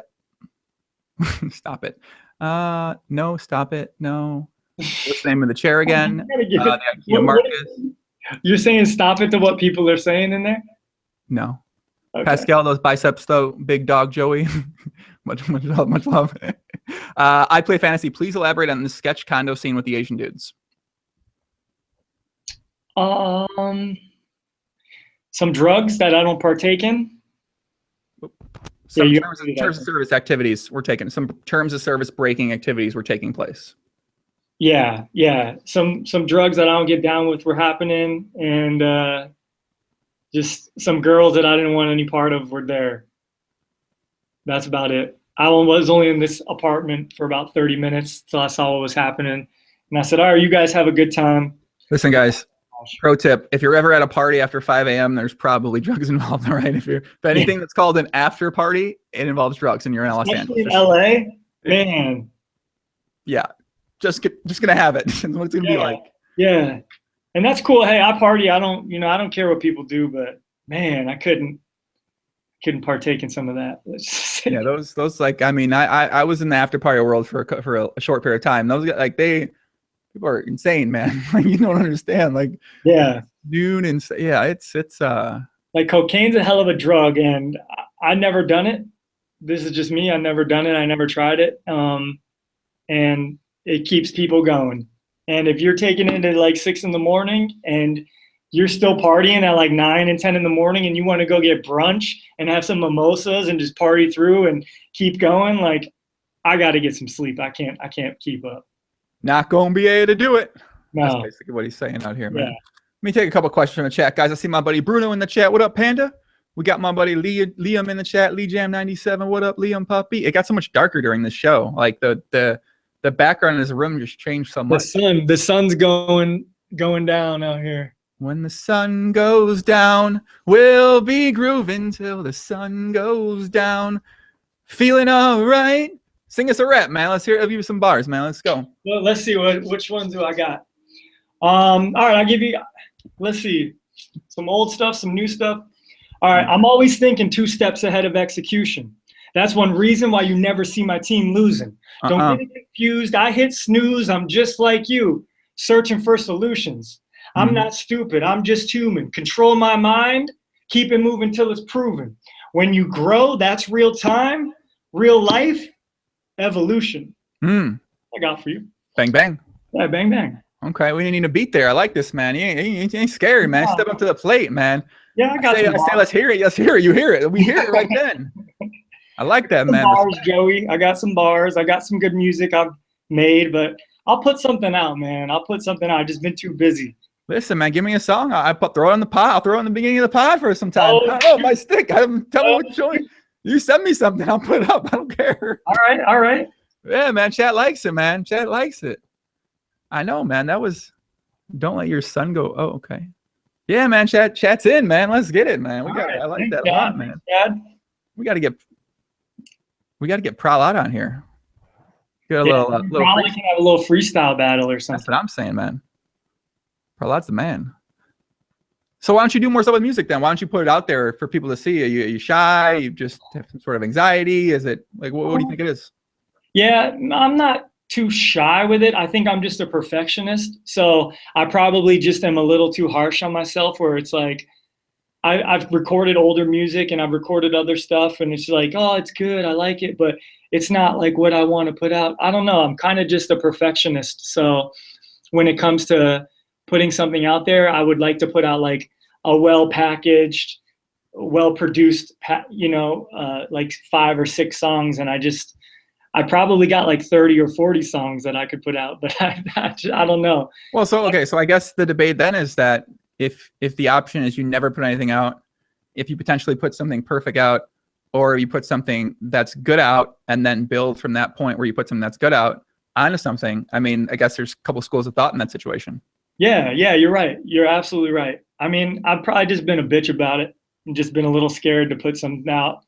Stop it. No, stop it. No. What's the name of the chair again? Marcus. You're saying stop it to what people are saying in there? No. Okay. Pascal, those biceps though, big dog Joey. much love. I play fantasy. Please elaborate on the sketch condo scene with the Asian dudes. Some drugs that I don't partake in. Some terms of service activities were taken. Some terms of service breaking activities were taking place. Yeah. Some drugs that I don't get down with were happening, and just some girls that I didn't want any part of were there. That's about it. I was only in this apartment for about 30 minutes till I saw what was happening, and I said, "All right, you guys have a good time." Listen, guys. Pro tip: if you're ever at a party after 5 a.m., there's probably drugs involved. All right, if anything that's called an after party, it involves drugs, and you're in Los Angeles. In LA, man. Yeah, just gonna have it. That's what it's gonna be like. Yeah, and that's cool. Hey, I party. I don't care what people do, but man, I couldn't partake in some of that. Yeah, those like, I mean, I was in the after party world for a short period of time. Those like people are insane, man. Like, you don't understand. Like, yeah, dude, it's like cocaine's a hell of a drug, and I never done it. This is just me. I never done it. I never tried it. And it keeps people going. And if you're taking it at like 6 a.m. and you're still partying at like 9 and 10 a.m. and you want to go get brunch and have some mimosas and just party through and keep going, like, I got to get some sleep. I can't keep up. Not gonna be able to do it. No. That's basically what he's saying out here, man. Yeah. Let me take a couple questions from the chat, guys. I see my buddy Bruno in the chat. What up, Panda? We got my buddy Liam in the chat. Lee Jam 97. What up, Liam Puppy? It got so much darker during the show. Like the background in his room just changed so much. The sun's going down out here. When the sun goes down, we'll be grooving till the sun goes down. Feeling all right. Sing us a rap, man. Let's hear you some bars, man. Let's go. Well, let's see which ones do I got. All right, I'll give you. Let's see, some old stuff, some new stuff. All right, I'm always thinking 2 steps ahead of execution. That's one reason why you never see my team losing. Don't get confused. I hit snooze. I'm just like you, searching for solutions. I'm not stupid. I'm just human. Control my mind. Keep it moving till it's proven. When you grow, that's real time, real life. Evolution. I got for you. Bang, bang. Yeah, bang, bang. Okay, we need a beat there. I like this, man. You ain't scary, man. Step up to the plate, man. Yeah, I say, let's hear it. Let's hear it. You hear it. We hear it right then. I like that, man. Bars, Joey. I got some bars. I got some good music I've made, but I'll put something out, man. I've just been too busy. Listen, man, give me a song. Throw it on the pod. I'll throw it in the beginning of the pod for some time. Oh, my stick. Tell me what you're showing. You send me something, I'll put it up. I don't care. All right. Yeah, man. Chat likes it, man. Chat likes it. I know, man. That was don't let your son go. Oh, okay. Yeah, man. Chat's in, man. Let's get it, man. I like that a lot, man. Dad. We gotta get Prowl out on here. Get a little probably can have a little freestyle battle or something. That's what I'm saying, man. Prowl out's the man. So why don't you do more stuff with music then? Why don't you put it out there for people to see? Are you shy? You just have some sort of anxiety? Is it like what do you think it is? Yeah, I'm not too shy with it. I think I'm just a perfectionist. So I probably just am a little too harsh on myself where it's like I've recorded older music and I've recorded other stuff and it's like, oh, it's good. I like it, but it's not like what I want to put out. I don't know. I'm kind of just a perfectionist. So when it comes to putting something out there, I would like to put out like a well-packaged, well-produced, like 5 or 6 songs. And I probably got like 30 or 40 songs that I could put out, but I don't know. Well, so I guess the debate then is that if the option is you never put anything out, if you potentially put something perfect out, or you put something that's good out and then build from that point where you put something that's good out onto something. I mean, I guess there's a couple schools of thought in that situation. Yeah, you're right. You're absolutely right. I mean, I've probably just been a bitch about it and just been a little scared to put something out.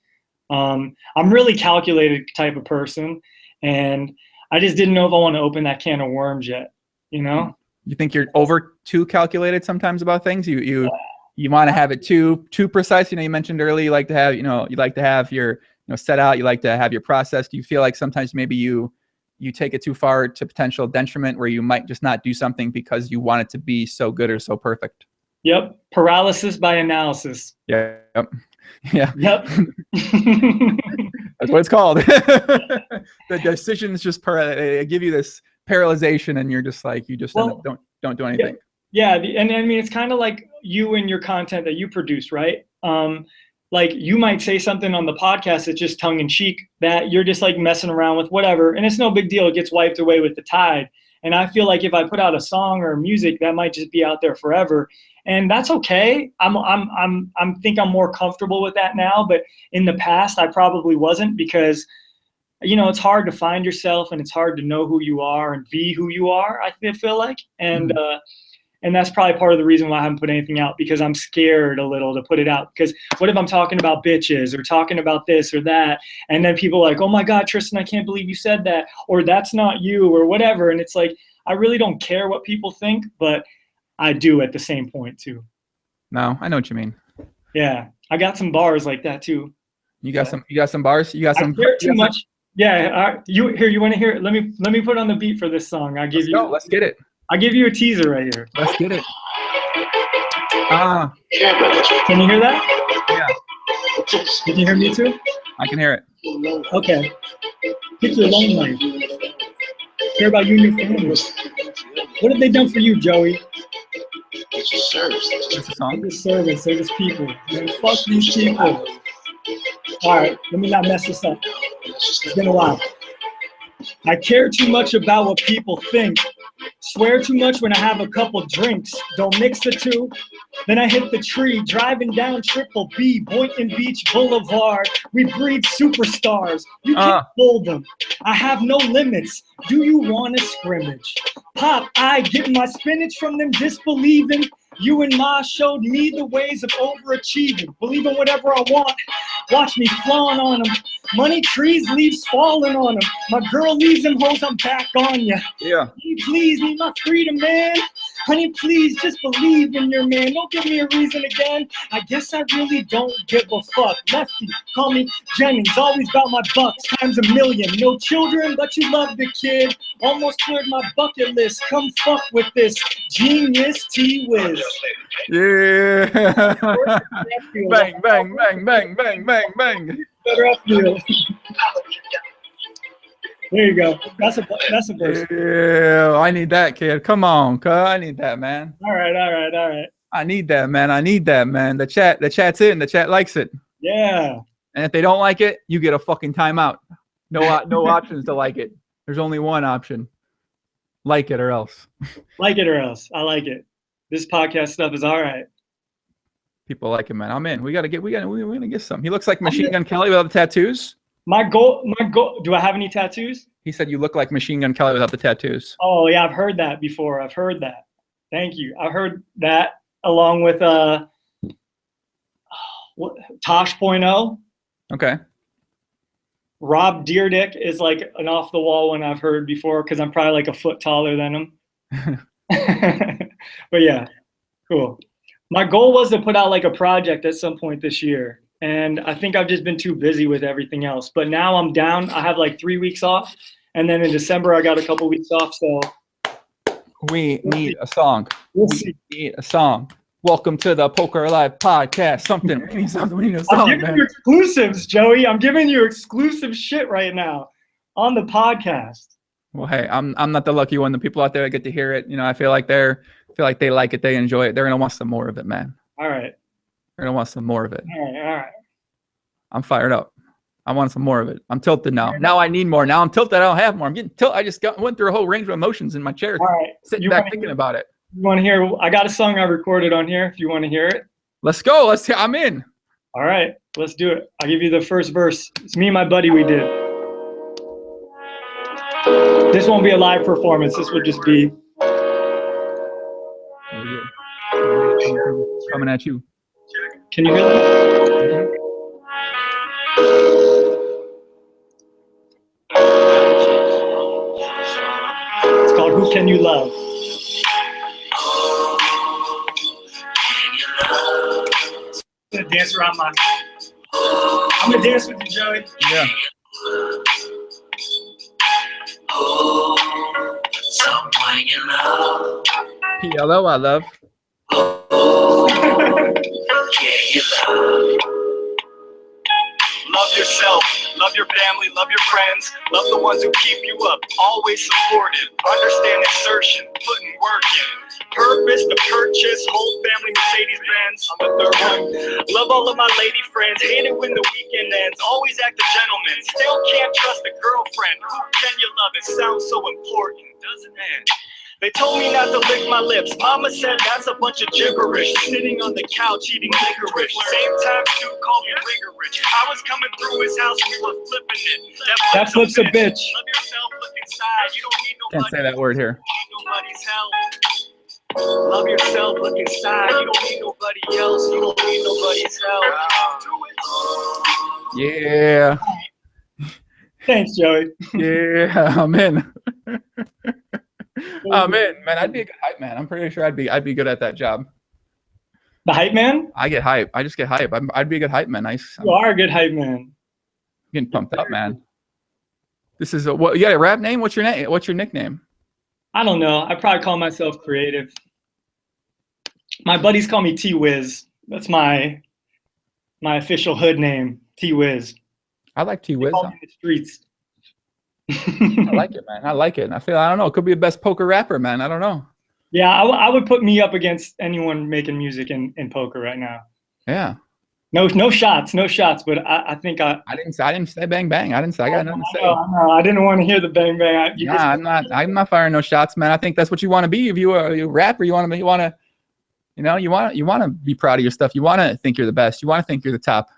I'm really calculated type of person, and I just didn't know if I want to open that can of worms yet, you know? You think you're over too calculated sometimes about things? You want to have it too precise. You know, you mentioned earlier you like to have, you like to have your, set out, you like to have your process. Do you feel like sometimes maybe you take it too far to potential detriment where you might just not do something because you want it to be so good or so perfect? Yep. Paralysis by analysis. Yeah. Yep. Yeah. Yep. That's what it's called. The decisions just they give you this paralyzation, and you're just like, you just end up don't do anything. Yeah. And I mean, it's kind of like you and your content that you produce, right? Like you might say something on the podcast that's just tongue in cheek that you're just like messing around with, whatever, and it's no big deal. It gets wiped away with the tide. And I feel like if I put out a song or music, that might just be out there forever. And that's okay. I think I'm more comfortable with that now, but in the past I probably wasn't, because it's hard to find yourself and it's hard to know who you are and be who you are, I feel like. And that's probably part of the reason why I haven't put anything out, because I'm scared a little to put it out. Because what if I'm talking about bitches or talking about this or that, and then people are like, oh my God, Tristan, I can't believe you said that, or that's not you, or whatever. And it's like, I really don't care what people think, but I do at the same point too. No, I know what you mean. Yeah, I got some bars like that too. You got some bars. You got some. I care too much. Yeah, you want to hear it? Let me put on the beat for this song. Let's get it. I'll give you a teaser right here. Let's get it. Can you hear that? Yeah. Can you hear me too? I can hear it. Okay. Pick your long life. Care about you and your family. What have they done for you, Joey? It's a service. They're just servants. They're just people. Man, fuck these people. All right, let me not mess this up. It's been a while. I care too much about what people think. Swear too much when I have a couple drinks. Don't mix the two. Then I hit the tree, driving down Triple B, Boynton Beach Boulevard. We breed superstars. You can't hold them. I have no limits. Do you want a scrimmage? Pop, I get my spinach from them disbelieving. You and Ma showed me the ways of overachieving. Believe in whatever I want. Watch me flaunt on them. Money trees, leaves falling on them. My girl leaves them hoes, I'm back on ya. Yeah. Please, need my freedom, man. Honey, please, just believe in your man. Don't give me a reason again. I guess I really don't give a fuck. Lefty, call me Jennings. Always about my bucks, times a million. No children, but you love the kid. Almost cleared my bucket list. Come fuck with this genius T-Wiz. Yeah. Bang, bang, bang, bang, bang, bang, bang. Better up you. There you go. That's a verse. Yeah, I need that, kid. Come on, cuz. I need that, man. All right. I need that, man. The chat's in. The chat likes it. Yeah. And if they don't like it, you get a fucking timeout. No options to like it. There's only one option. Like it or else. Like it or else. I like it. This podcast stuff is all right. People like it, man. I'm in. We're gonna get some. He looks like Machine Gun Kelly without the tattoos. My goal. Do I have any tattoos? He said you look like Machine Gun Kelly without the tattoos. Oh yeah, I've heard that before. I've heard that. Thank you. I've heard that along with Tosh.0. Okay. Rob Deerdick is like an off the wall one I've heard before, because I'm probably like a foot taller than him. But yeah, cool. My goal was to put out like a project at some point this year. And I think I've just been too busy with everything else. But now I'm down. I have like 3 weeks off. And then in December, I got a couple weeks off. So we need a song. We need a song. Welcome to the Poker Live podcast. We need something. We need a song, I'm giving you exclusives, Joey. I'm giving you exclusive shit right now on the podcast. Well, hey, I'm not the lucky one. The people out there that get to hear it, I feel like they like it, they enjoy it. They're gonna want some more of it, man. All right. They're gonna want some more of it. All right. I'm fired up. I want some more of it. I'm tilted now. Now I need more. Now I'm tilted. I don't have more. I'm getting tilted. I just went through a whole range of emotions in my chair. All right. Sitting back thinking about it. You want to hear? I got a song I recorded on here. If you want to hear it. Let's go. I'm in. All right. Let's do it. I'll give you the first verse. It's me and my buddy. We did. This won't be a live performance. This would just be coming at you. Can you hear that? can you love? I'm gonna dance around my. I'm gonna dance with you, Joey. Yeah. Someone you love. PLO, I love. Love yourself, love your family, love your friends, love the ones who keep you up, always supportive, understand insertion, putting work in. Purpose to purchase, whole family Mercedes-Benz, I'm the third one. Love all of my lady friends, hate it when the weekend ends, always act a gentleman, still can't trust a girlfriend. Who can you love? It sounds so important, doesn't it? They told me not to lick my lips. Mama said that's a bunch of gibberish. Sitting on the couch eating licorice. Same time Stu called me rigorous. I was coming through his house, we were flipping it. That flips a bitch. Love yourself, look inside. You don't need nobody. Can't say that word here. Nobody's help. Love yourself, look inside. You don't need nobody else. You don't need nobody's help. Do it. Yeah. Thanks, Joey. Yeah, I'm in. I'm in, man. I'd be a good hype man. I'm pretty sure I'd be good at that job. The hype man? I get hype. I just get hype. I'd be a good hype man. I'm You are a good hype man. getting pumped up, man. This is what you got a rap name? What's your name? What's your nickname? I don't know. I probably call myself creative. My buddies call me T-Wiz. That's my official hood name, T-Wiz. I like They T-Wiz. call me in the streets. I like it, man. I like it. And I don't know. It could be the best poker rapper, man. I don't know. Yeah, I would put me up against anyone making music in poker right now. Yeah. No shots, but I think I didn't say bang bang. I got nothing to say. I know. I didn't want to hear the bang bang. I'm not firing no shots, man. I think that's what you want to be. If you are a rapper, you want to be proud of your stuff. You want to think you're the best. You want to think you're the top.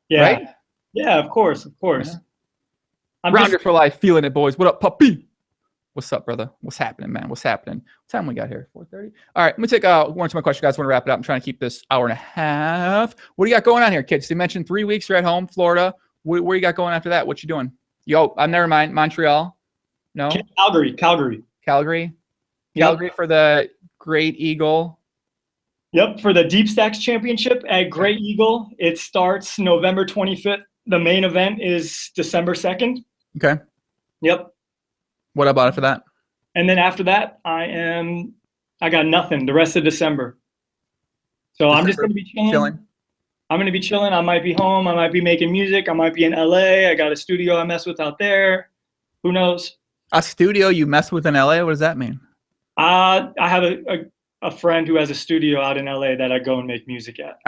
Yeah. Right? Yeah, of course. Yeah. I'm Rounder for life, feeling it, boys. What up, puppy? What's up, brother? What's happening, man? What's happening? What time we got here? 4:30. All right, let me take one to my question, guys. I want to wrap it up. I'm trying to keep this hour and a half. What do you got going on here, kids? You mentioned 3 weeks. You're at home, Florida. Where you got going after that? What you doing? Never mind. Montreal. No. Calgary. Calgary. Yep. Calgary for the Great Eagle. Yep, for the Deep Stacks Championship at Great Eagle. It starts November 25th. The main event is December 2nd. Okay. Yep. What about after that? And then after that, I got nothing the rest of December. So I'm just going to be chilling. I'm going to be chilling. I might be home. I might be making music. I might be in LA. I got a studio I mess with out there. Who knows? A studio you mess with in LA? What does that mean? I have a friend who has a studio out in LA that I go and make music at.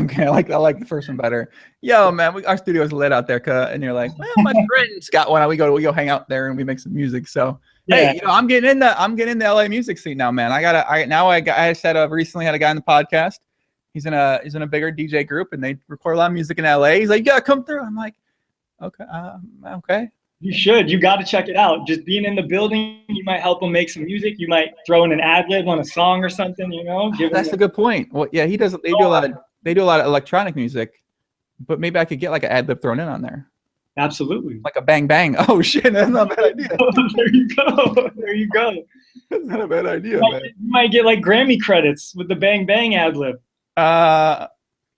Okay. I like the first one better. Yo, man, our studio is lit out there, and you're like, well, my friend's got one. We go hang out there and we make some music. So Yeah. hey, I'm getting in the LA music scene now, man. I recently had a guy on the podcast. He's in a bigger DJ group and they record a lot of music in LA. He's like, you gotta come through. I'm like, okay, okay. You should. You got to check it out. Just being in the building, you might help them make some music. You might throw in an ad lib on a song or something. That's a good point. Well, yeah, he does. They do a lot of electronic music, but maybe I could get like an ad lib thrown in on there. Absolutely. Like a bang bang. Oh shit, that's not a bad idea. There you go. That's not a bad idea, You man. might get like Grammy credits with the bang bang ad lib.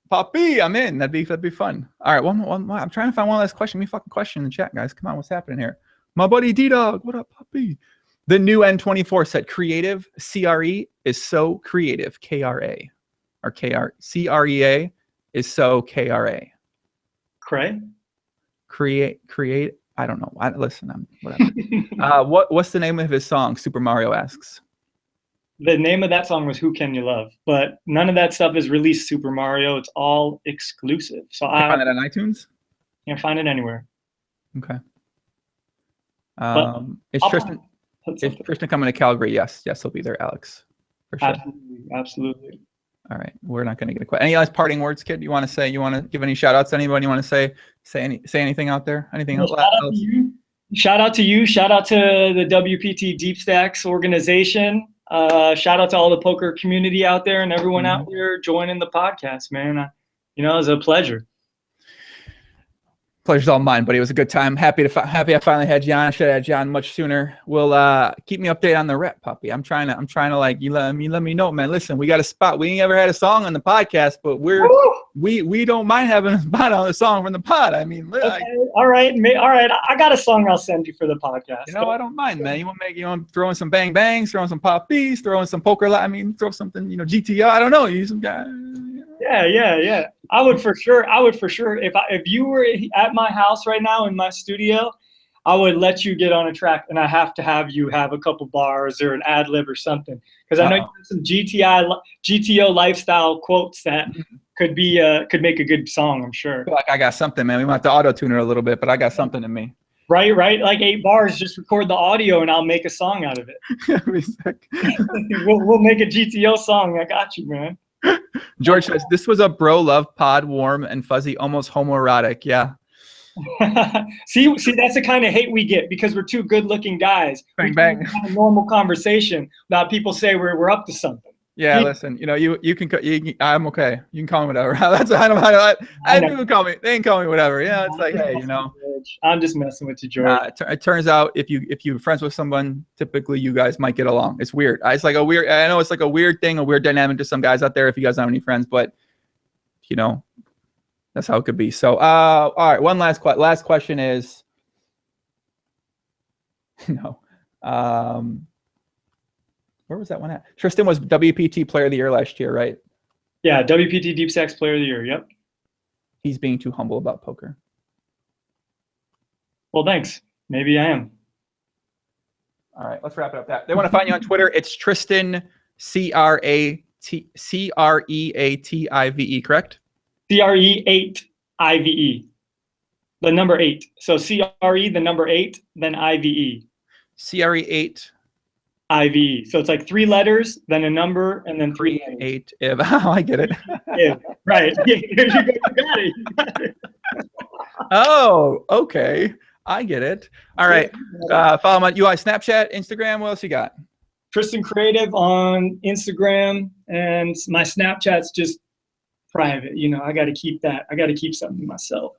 Poppy, I'm in. That'd be fun. All right, one more. I'm trying to find one last question. Give me a fucking question in the chat, guys. Come on, what's happening here? My buddy D-Dog. What up, Poppy? The new N24 said creative CRE is so creative. KRA or CREA is so KRA. Cray? Create. I don't know. I'm whatever. What's the name of his song? Super Mario asks. The name of that song was Who Can You Love? But none of that stuff is released Super Mario. It's all exclusive. So Can you find it on iTunes? Can't find it anywhere. Okay. Is Tristan coming to Calgary? Yes, he'll be there, Alex. For sure. Absolutely. All right, we're not going to get a question. Any last parting words, kid? You want to say? You want to give any shout outs to anybody? You want to say anything out there? Anything else? Shout out to you. Shout out to the WPT Deep Stacks organization. Shout out to all the poker community out there and everyone out there joining the podcast, man. It was a pleasure. Pleasure's all mine, buddy. It was a good time. Happy I finally had John. I should have had John much sooner. We'll keep me updated on the rep, puppy. I'm trying to like you let me know, man. Listen, we got a spot. We ain't ever had a song on the podcast, but we don't mind having a spot on the song from the pod. I mean, okay. All right. I got a song I'll send you for the podcast. You know, I don't mind, man. You want throwing some bang bangs, throwing some pop beats, throwing some poker. I mean, throw something, GTO. I don't know. You some guy. Yeah. I would for sure. If you were at my house right now in my studio, I would let you get on a track, and I have to have you have a couple bars or an ad lib or something, because I know you have some GTO lifestyle quotes that could make a good song. I'm sure. I feel like I got something, man. We might have to auto tune her a little bit, but I got something in me. Right. Like 8 bars. Just record the audio, and I'll make a song out of it. we'll make a GTO song. I got you, man. George says, this was a bro love pod, warm and fuzzy, almost homoerotic. Yeah. see, that's the kind of hate we get because we're two good looking guys. Bang, bang. Have a normal conversation without people say we're up to something. Yeah, listen, you can I'm okay. You can call me whatever. That's I people call me. They can call me whatever. Yeah, it's like, hey, I'm just messing with you, George. It turns out if you're friends with someone, typically you guys might get along. It's weird. It's like a weird. I know it's like a weird thing, a weird dynamic to some guys out there. If you guys don't have any friends, but that's how it could be. So, all right. One last question is, where was that one at? Tristan was WPT Player of the Year last year, right? Yeah, WPT Deep Stacks Player of the Year. Yep. He's being too humble about poker. Well, thanks. Maybe I am. All right, let's wrap it up. They want to find you on Twitter. It's Tristan CREATIVE, correct? CRE8IVE. The number 8. So CRE, the number 8, then IVE. CRE8. IVE. So it's like 3 letters, then a number, and then 3 letters. 8. Oh, I get it. Yeah, right. You got it. Oh, okay. I get it. All right. Follow my UI, Snapchat, Instagram. What else you got? TristanCre8ive on Instagram, and my Snapchat's just private. I got to keep that. I got to keep something to myself.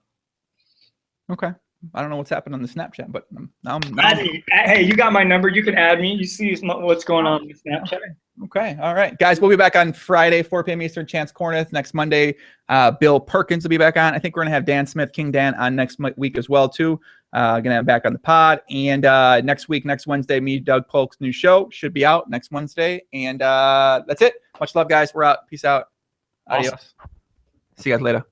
Okay. I don't know what's happened on the Snapchat, but hey, you got my number. You can add me. You see what's going on with Snapchat. Okay. All right, guys. We'll be back on Friday, 4 p.m. Eastern. Chance Corneth next Monday. Bill Perkins will be back on. I think we're gonna have Dan Smith, King Dan, on next week as well too. Gonna have back on the pod. And next Wednesday, me, Doug Polk's new show should be out next Wednesday. And that's it. Much love, guys. We're out. Peace out. Adios. Awesome. See you guys later.